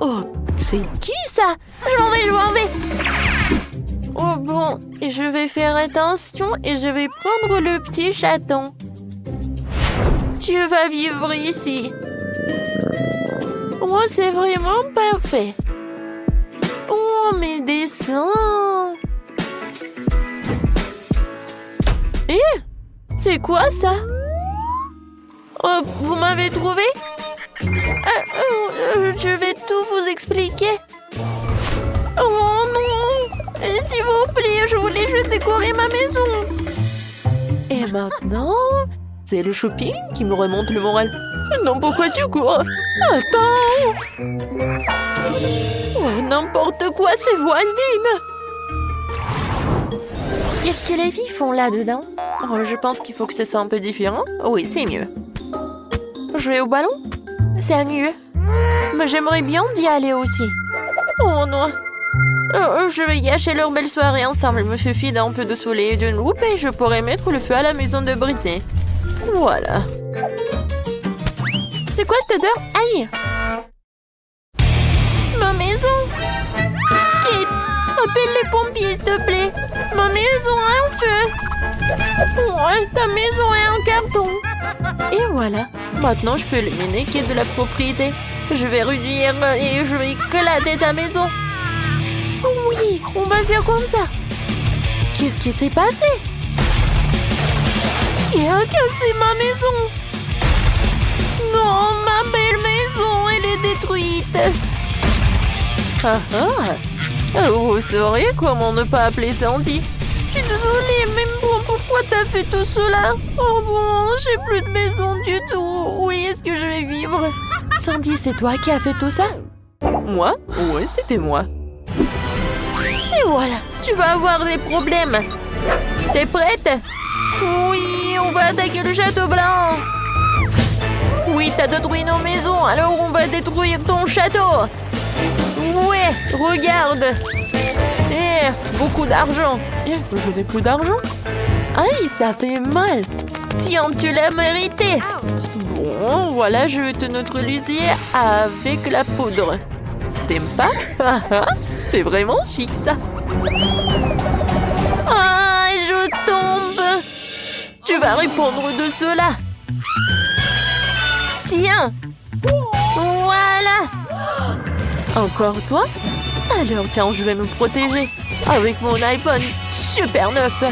Oh, c'est qui ça? Je m'en vais. Oh bon, je vais faire attention et je vais prendre le petit chaton. Tu vas vivre ici. Oh, c'est vraiment parfait. Oh, mes dessins. C'est quoi ça? Oh, vous m'avez trouvé? Je vais tout vous expliquer. Oh non! S'il vous plaît, je voulais juste décorer ma maison. Et maintenant, c'est le shopping qui me remonte le moral. Non, pourquoi tu cours? Attends! Oh, n'importe quoi, c'est voisine! Qu'est-ce que les filles font là-dedans? Oh, je pense qu'il faut que ce soit un peu différent. Oui, c'est mieux. Jouer au ballon? C'est mieux. Mais j'aimerais bien d'y aller aussi. Oh non. Je vais gâcher leur belle soirée ensemble. Il me suffit d'un peu de soleil et d'une loupe et je pourrai mettre le feu à la maison de Britney. Voilà. C'est quoi cette odeur? Aïe! Ma maison! Kate, appelle les pompiers, s'il te plaît. Ma maison a un feu. Ouais, ta maison est en carton. Et voilà. Maintenant, je peux éliminer Kate de la propriété. Je vais réduire et je vais éclater ta maison. Oui, on va faire comme ça. Qu'est-ce qui s'est passé? Qui a cassé ma maison? Non, ma belle maison, elle est détruite. Vous sauriez comment ne pas appeler Sandy? Je suis désolée, mais bon, pourquoi t'as fait tout cela? Oh bon, j'ai plus de maison du tout. Où est-ce que je vais vivre? Sandy, c'est toi qui as fait tout ça? Moi? Ouais, c'était moi. Et voilà, tu vas avoir des problèmes. T'es prête? Oui, on va attaquer le château blanc. Oui, t'as détruit nos maisons, alors on va détruire ton château. Ouais, regarde. Beaucoup d'argent. Je n'ai plus d'argent. Aïe, ça fait mal. Tiens, tu l'as mérité. Bon, voilà, je vais te neutraliser avec la poudre. T'aimes pas? C'est vraiment chic, ça. Ah, je tombe. Tu vas répondre de cela. Tiens. Voilà. Encore toi? Alors, tiens, je vais me protéger avec mon iPhone super neuf.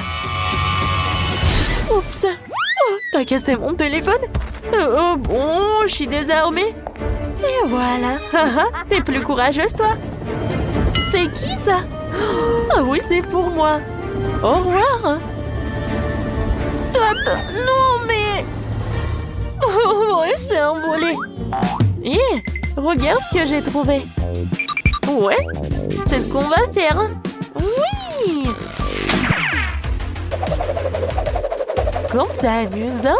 Oups. Oh, t'as cassé mon téléphone? Oh bon, je suis désarmée. Et voilà. T'es plus courageuse, toi. C'est qui, ça? Ah oui, c'est pour moi. Au revoir. Top. Non, mais... Oh, ouais, c'est envolé. Regarde ce que j'ai trouvé. Ouais, c'est ce qu'on va faire. Oui! Comme c'est amusant.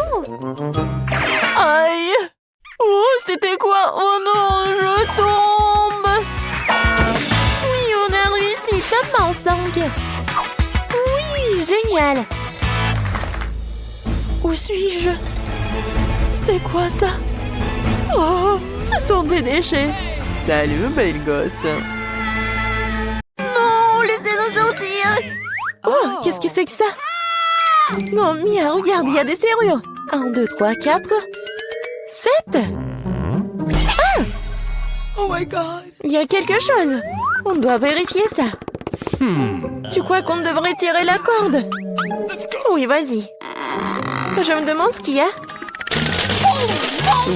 Aïe! Oh, c'était quoi? Oh non, je tombe! Oui, on a réussi, top en 5. génial. Où suis-je? C'est quoi ça? Oh, ce sont des déchets. Salut, belle gosse. Non, laissez-nous sortir. Oh, qu'est-ce que c'est que ça? Non, Mia, regarde, il y a des serrures. 1, 2, 3, 4, 7. Ah! Oh my god. Il y a quelque chose. On doit vérifier ça. Tu crois qu'on devrait tirer la corde? Oui, vas-y. Je me demande ce qu'il y a.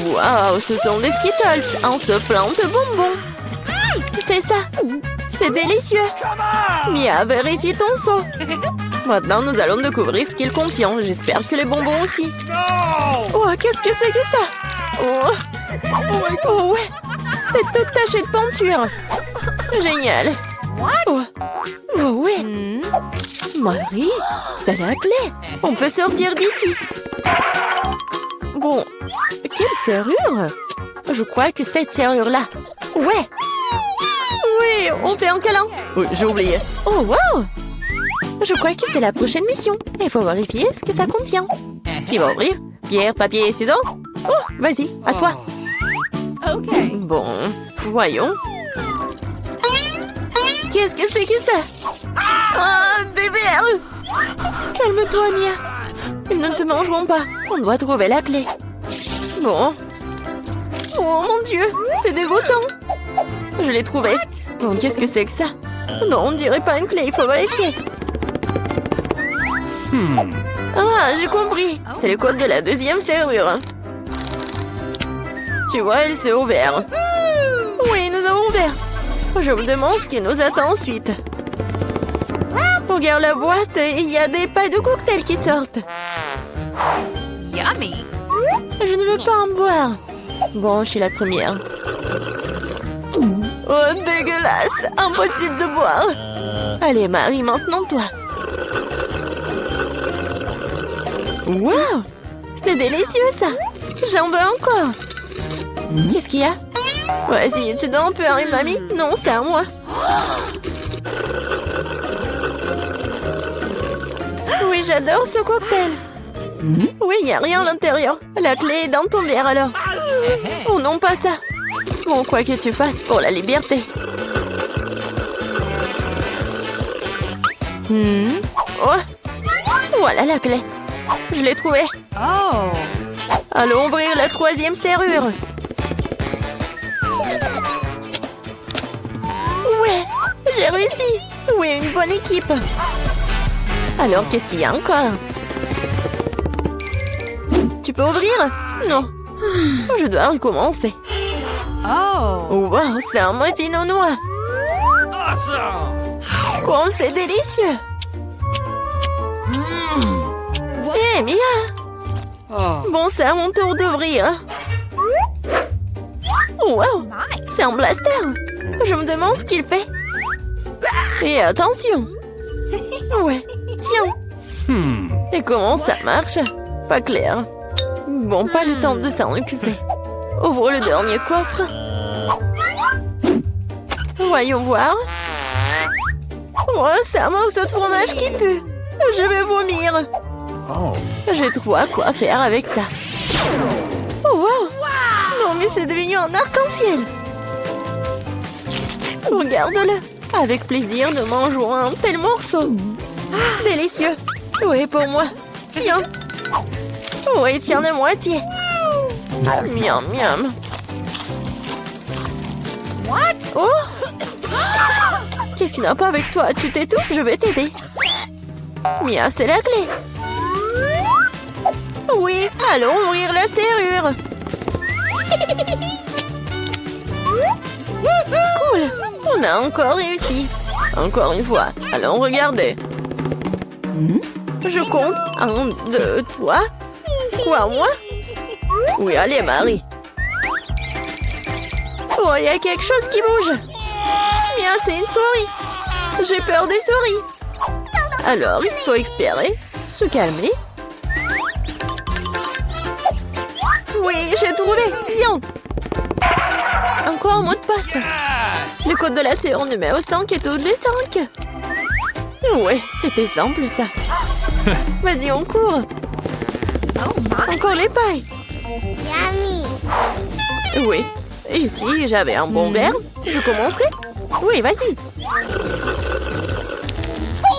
Waouh, ce sont des Skittles. On se plante de bonbons. C'est ça. C'est délicieux. Mia, vérifie ton seau. Maintenant, nous allons découvrir ce qu'il contient. J'espère que les bonbons aussi. Oh, qu'est-ce que c'est que ça? Oh, ouais. C'est toute tachée de peinture. Génial. Oh, ouais. Marie, c'est la clé. On peut sortir d'ici. Bon, quelle serrure? Je crois que cette serrure-là. Ouais. Oui, on fait un câlin. Oui, j'ai oublié. Oh, wow. Je crois que c'est la prochaine mission. Il faut vérifier ce que ça contient. Qui va ouvrir? Pierre, papier et ciseaux? Oh, vas-y, à toi. Ok. Bon, voyons. Qu'est-ce que c'est que ça? Ah, des verres! Calme-toi, Mia. Ils ne te mangeront pas. On doit trouver la clé. Bon. Oh mon Dieu, c'est dégoûtant. Je l'ai trouvé. Bon, qu'est-ce que c'est que ça? Non, on ne dirait pas une clé, il faut vérifier. Ah, j'ai compris. C'est le code de la deuxième serrure. Tu vois, elle s'est ouverte. Oui, nous avons ouvert. Je me demande ce qui nous attend ensuite. Regarde la boîte, il y a des pailles de cocktail qui sortent. Yummy. Je ne veux pas en boire. Bon, je suis la première. Oh, dégueulasse! Impossible de boire. Allez, Marie, maintenant toi. Wow! C'est délicieux, ça. J'en veux encore. Qu'est-ce qu'il y a? Vas-y, tu donnes un peu à une mamie? Non, c'est à moi. Oui, j'adore ce cocktail. Oui, il n'y a rien à l'intérieur. La clé est dans ton verre, alors. Oh non, pas ça. Bon, quoi que tu fasses pour la liberté. Oh, voilà la clé. Je l'ai trouvée. Oh. Allons ouvrir la troisième serrure. Ouais, j'ai réussi. Oui, une bonne équipe. Alors, qu'est-ce qu'il y a encore? Tu peux ouvrir? Non. Je dois recommencer. Oh. Wow, c'est un muffin aux noix. Oh, c'est délicieux. Hé, Mia. Bon, c'est à mon tour d'ouvrir. Wow, c'est un blaster. Je me demande ce qu'il fait. Et attention. Ouais, tiens. Et comment ça marche? Pas clair. Bon, pas le temps de s'en occuper. Ouvre le dernier coffre. Voyons voir. Oh, c'est un morceau de fromage qui pue. Je vais vomir. J'ai trop à quoi faire avec ça. Oh, wow. Non, mais c'est devenu un arc-en-ciel. Regarde-le. Avec plaisir, nous mangeons un tel morceau. Délicieux. Oui, pour moi. Tiens. Oui, tiens la moitié. Miam, miam. What? Oh! Qu'est-ce qui n'a pas avec toi? Tu t'étouffes, je vais t'aider. Mia, c'est la clé. Oui, allons ouvrir la serrure. Cool, on a encore réussi. Encore une fois, allons regarder. Je compte. 1, 2, 3. Quoi, moi? Oui, allez, Marie. Oh, il y a quelque chose qui bouge. Mia, c'est une souris. J'ai peur des souris. Alors, il faut espérer. Se calmer. Oui, j'ai trouvé. Bien. Encore un mot de passe. Le code de la serrure numéro 5 est au-dessus de 5. Ouais, c'était simple, ça. Vas-y, on court. Oh my. Encore les pailles. Yummy. Oui. Et si j'avais un bon verre, je commencerai. Oui, vas-y.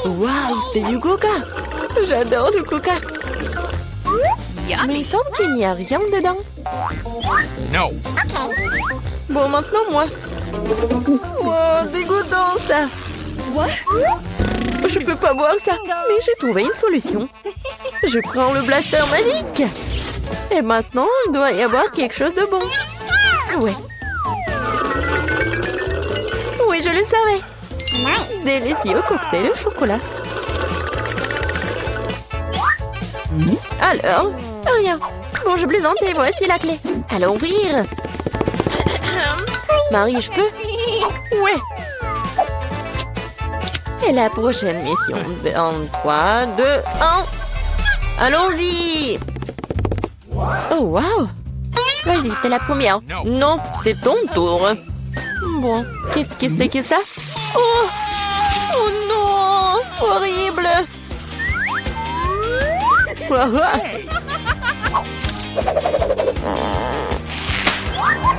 Waouh, c'est du coca. J'adore le coca. Mais il semble qu'il n'y a rien dedans. No. Bon, maintenant moi. Wow, dégoûtant ça. What? Je peux pas boire ça. Mais j'ai trouvé une solution. Je prends le blaster magique. Et maintenant, il doit y avoir quelque chose de bon. Ah ouais. Oui, je le savais. Délicieux cocktail au chocolat. Alors, rien. Bon, je plaisantais, voici la clé. Allons ouvrir. Marie, je peux? Ouais. Et la prochaine mission. En 3, 2, 1. Allons-y. Oh, wow. Vas-y, t'es la première. Non, c'est ton tour. Bon, qu'est-ce que c'est que ça? Oh! Oh non! Horrible!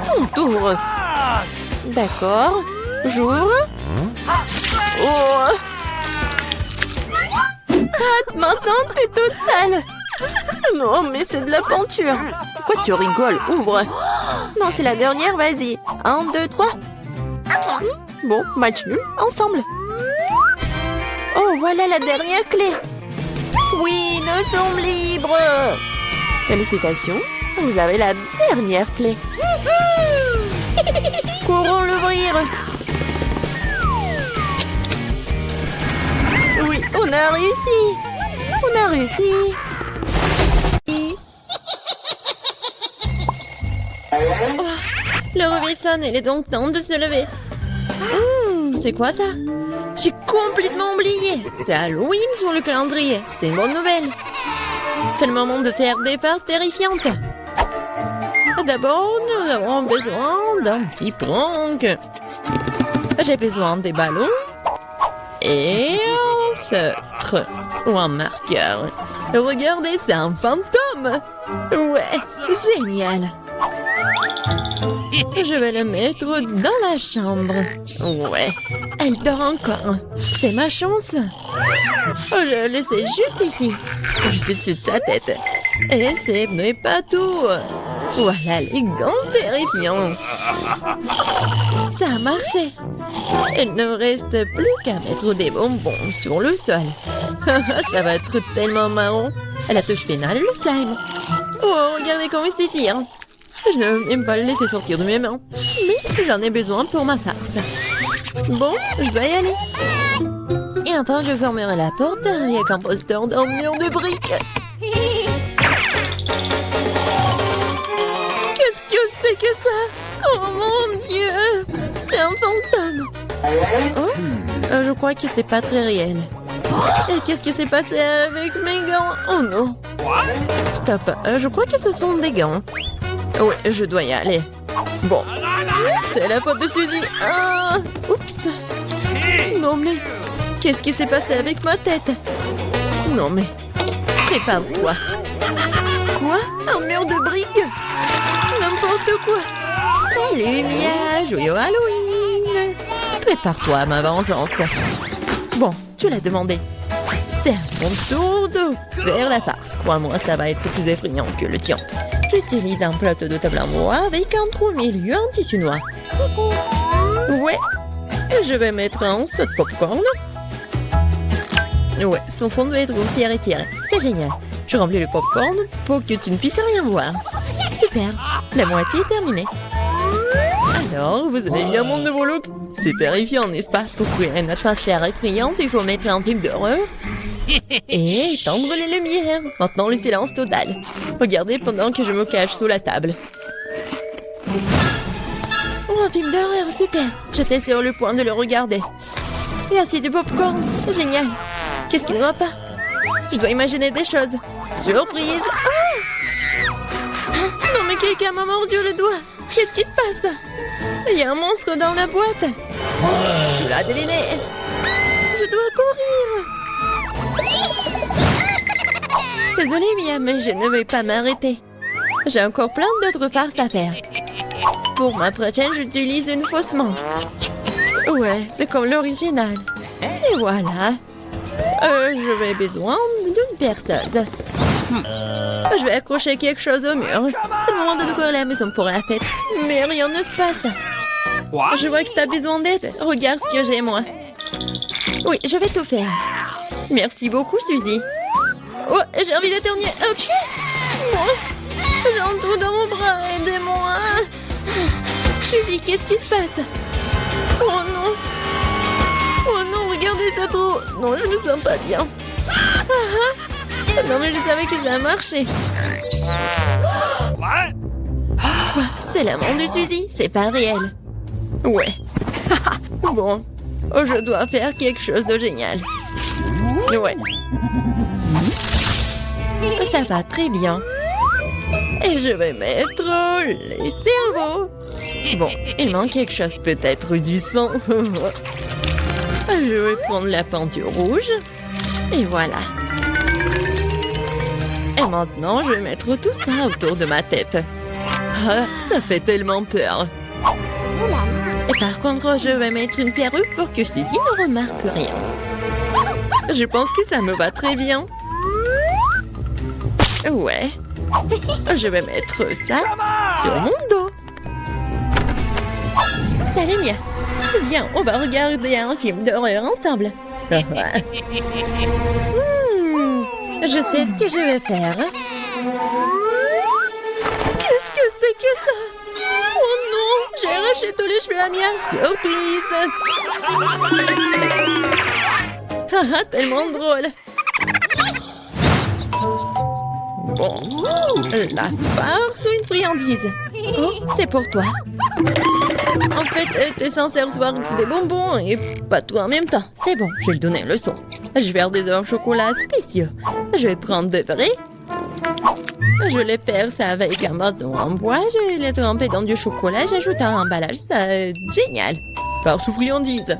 Ton tour. D'accord. J'ouvre. Oh! Ah, maintenant, t'es toute sale. Non, mais c'est de la peinture. Pourquoi tu rigoles? Ouvre. Non, c'est la dernière, vas-y. 1, 2, 3. Bon, match nul, ensemble. Oh, voilà la dernière clé. Oui, nous sommes libres. Félicitations, vous avez la dernière clé. Courons l'ouvrir. Oui, on a réussi. On a réussi. Oh, le réveil sonne, il est donc temps de se lever. C'est quoi ça? J'ai complètement oublié. C'est Halloween sur le calendrier. C'est une bonne nouvelle. C'est le moment de faire des farces terrifiantes. D'abord, nous avons besoin d'un petit prank. J'ai besoin des ballons et un feutre ou un marqueur. Regardez, c'est un fantôme. Ouais, génial. Je vais le mettre dans la chambre. Ouais, elle dort encore. C'est ma chance. Oh, je le laissais juste ici, juste au-dessus de sa tête. Et ce n'est pas tout. Voilà les gants terrifiants. Ça a marché. Il ne reste plus qu'à mettre des bonbons sur le sol. Ça va être tellement marrant. À la touche finale, le slime. Oh, regardez comment il s'étire. Je ne veux même pas le laisser sortir de mes mains. Mais j'en ai besoin pour ma farce. Bon, je dois y aller. Et enfin, je fermerai la porte avec un poster d'un mur de briques. Qu'est-ce que c'est que ça? Oh mon Dieu! C'est un fantôme. Oh? Je crois que c'est pas très réel. Et qu'est-ce qui s'est passé avec mes gants? Oh non! Stop, je crois que ce sont des gants. Oui, je dois y aller. Bon, c'est la faute de Suzy. Ah, oups. Non mais, qu'est-ce qui s'est passé avec ma tête? Non mais, prépare-toi. Quoi? Un mur de briques? N'importe quoi. Salut Mia, joyeux Halloween. Prépare-toi à ma vengeance. Bon, tu l'as demandé. C'est à mon tour de faire la farce. Crois-moi, ça va être plus effrayant que le tien. J'utilise un plateau de table en bois avec un trou au milieu en tissu noir. Ouais, je vais mettre un saut de popcorn. Ouais, son fond doit être grossier et tiré. C'est génial. Je remplis le popcorn pour que tu ne puisses rien voir. Super, la moitié est terminée. Alors, vous avez bien mon nouveau look? C'est terrifiant, n'est-ce pas? Pour créer une atmosphère effrayante, il faut mettre un film d'horreur et éteindre les lumières. Maintenant, le silence total. Regardez pendant que je me cache sous la table. Oh, un film d'horreur, super. J'étais sur le point de le regarder. Et aussi du popcorn, génial. Qu'est-ce qu'il ne va pas? Je dois imaginer des choses. Surprise! Ah! Non mais quelqu'un m'a mordu le doigt. Qu'est-ce qui se passe? Il y a un monstre dans la boîte. Tu l'as deviné. Je dois courir. Désolée, Mia, mais je ne vais pas m'arrêter. J'ai encore plein d'autres farces à faire. Pour ma prochaine, j'utilise une fausse main. Ouais, c'est comme l'original. Et voilà. Je vais besoin d'une perceuse. Je vais accrocher quelque chose au mur. C'est le moment de décorer la maison pour la fête. Mais rien ne se passe. Je vois que tu as besoin d'aide. Regarde ce que j'ai, moi. Oui, je vais tout faire. Merci beaucoup, Suzy. Oh, j'ai envie d'éternuer. Oh, j'ai un trou dans mon bras. Aidez-moi. Suzy, qu'est-ce qui se passe? Oh non. Oh non, regardez ça trop. Non, je me sens pas bien. Non, mais je savais que ça marchait. What? Quoi? C'est la main de Suzy? C'est pas réel. Ouais. Bon. Oh, je dois faire quelque chose de génial. Ouais. Ça va très bien. Et je vais mettre les cerveaux. Bon, il manque quelque chose, peut-être du sang. Je vais prendre la peinture rouge. Et voilà. Et maintenant, je vais mettre tout ça autour de ma tête. Ah, ça fait tellement peur. Et par contre, je vais mettre une perruque pour que Suzy ne remarque rien. Je pense que ça me va très bien. Ouais. Je vais mettre ça sur mon dos. Salut Mia. Viens, on va regarder un film d'horreur ensemble. Je sais ce que je vais faire. Qu'est-ce que c'est que ça? Oh non, j'ai arraché tous les cheveux à Mia. Surprise. Tellement drôle. Bon, la farce ou une friandise? Oh, c'est pour toi. En fait, t'es censé recevoir des bonbons et pas tout en même temps. C'est bon, je vais lui donner une leçon. Je vais faire des œufs au chocolat spéciaux. Je vais prendre de vrais. Je les perce avec un bâton en bois. Je vais les tremper dans du chocolat. J'ajoute un emballage. Ça, génial. Farce ou friandise?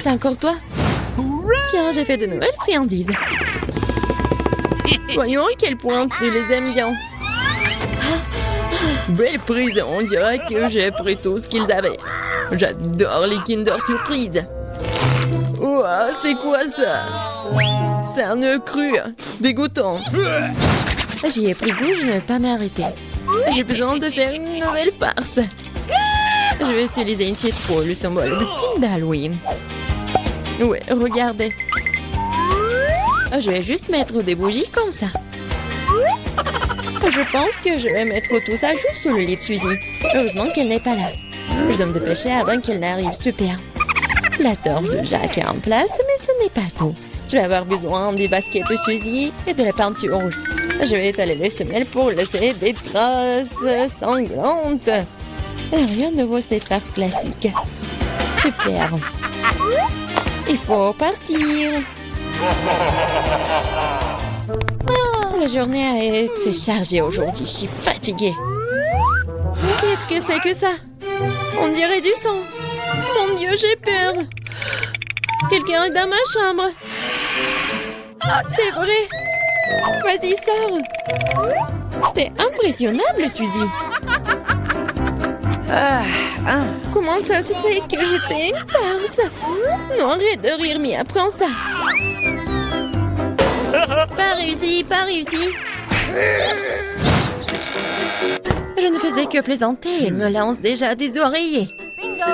C'est encore toi? Tiens, j'ai fait de nouvelles friandises. Voyons à quel point tu les aimes bien. Belle prison, on dirait que j'ai pris tout ce qu'ils avaient. J'adore les Kinder Surprise. Ouah, c'est quoi ça? C'est un œuf cru, dégoûtant. J'y ai pris goût, je ne vais pas m'arrêter. J'ai besoin de faire une nouvelle farce. Je vais utiliser une citrouille, le symbole de team d'Halloween. Ouais, regardez. Je vais juste mettre des bougies comme ça. Je pense que je vais mettre tout ça juste sur le lit de Suzy. Heureusement qu'elle n'est pas là. Je dois me dépêcher avant qu'elle n'arrive. Super. La torche de Jacques est en place, mais ce n'est pas tout. Je vais avoir besoin des baskets de Suzy et de la peinture rouge. Je vais étaler les semelles pour laisser des traces sanglantes. Rien de vaut cette farce classique. Super. Il faut partir. La journée a été chargée aujourd'hui. Je suis fatiguée. Qu'est-ce que c'est que ça? On dirait du sang. Mon Dieu, j'ai peur. Quelqu'un est dans ma chambre. C'est vrai. Vas-y, sors. T'es impressionnable, Suzy. Comment ça se fait que j'étais une farce? Non, arrête de rire, Mia, prends ça. Pas réussi, pas réussi. Je ne faisais que plaisanter. Elle me lance déjà des oreillers.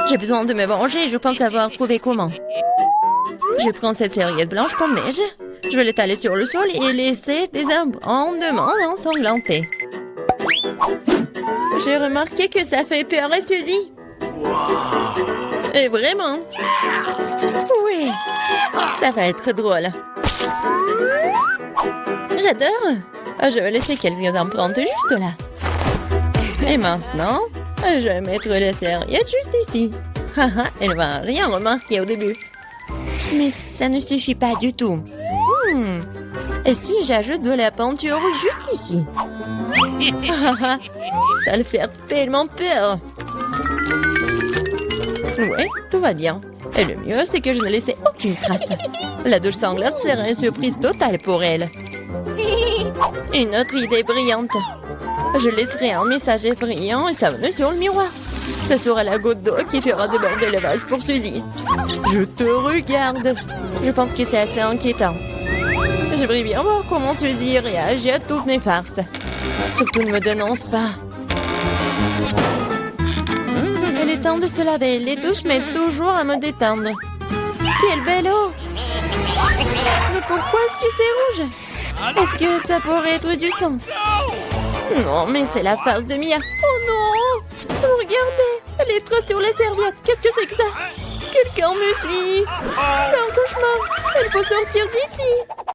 J'ai besoin de me venger. Je pense avoir trouvé comment. Je prends cette serviette blanche comme neige. Je vais l'étaler sur le sol et laisser des abondements ensanglantés. J'ai remarqué que ça fait peur à Suzy. Et vraiment. Oui, ça va être drôle. J'adore. Je vais laisser quelques empreintes juste là. Et maintenant, je vais mettre la serviette juste ici. Elle va rien remarquer au début. Mais ça ne suffit pas du tout. Et si j'ajoute de la peinture juste ici? Ça va le faire tellement peur. Ouais, tout va bien. Et le mieux, c'est que je ne laissais aucune trace. La douche sanglante serait une surprise totale pour elle. Une autre idée brillante. Je laisserai un message effrayant et savonneux sur le miroir. Ça sera la goutte d'eau qui fera déborder le vase pour Suzy. Je te regarde. Je pense que c'est assez inquiétant. J'aimerais bien voir comment Suzy réagit à toutes mes farces. Surtout ne me dénonce pas. Il est temps de se laver. Les douches m'aident toujours à me détendre. Quelle belle eau! Mais pourquoi est-ce que c'est rouge? Est-ce que ça pourrait être du sang? Non, mais c'est la face de Mia. Oh non! Regardez! Les traces sur la serviette. Qu'est-ce que c'est que ça? Quelqu'un me suit! C'est un cauchemar! Il faut sortir d'ici!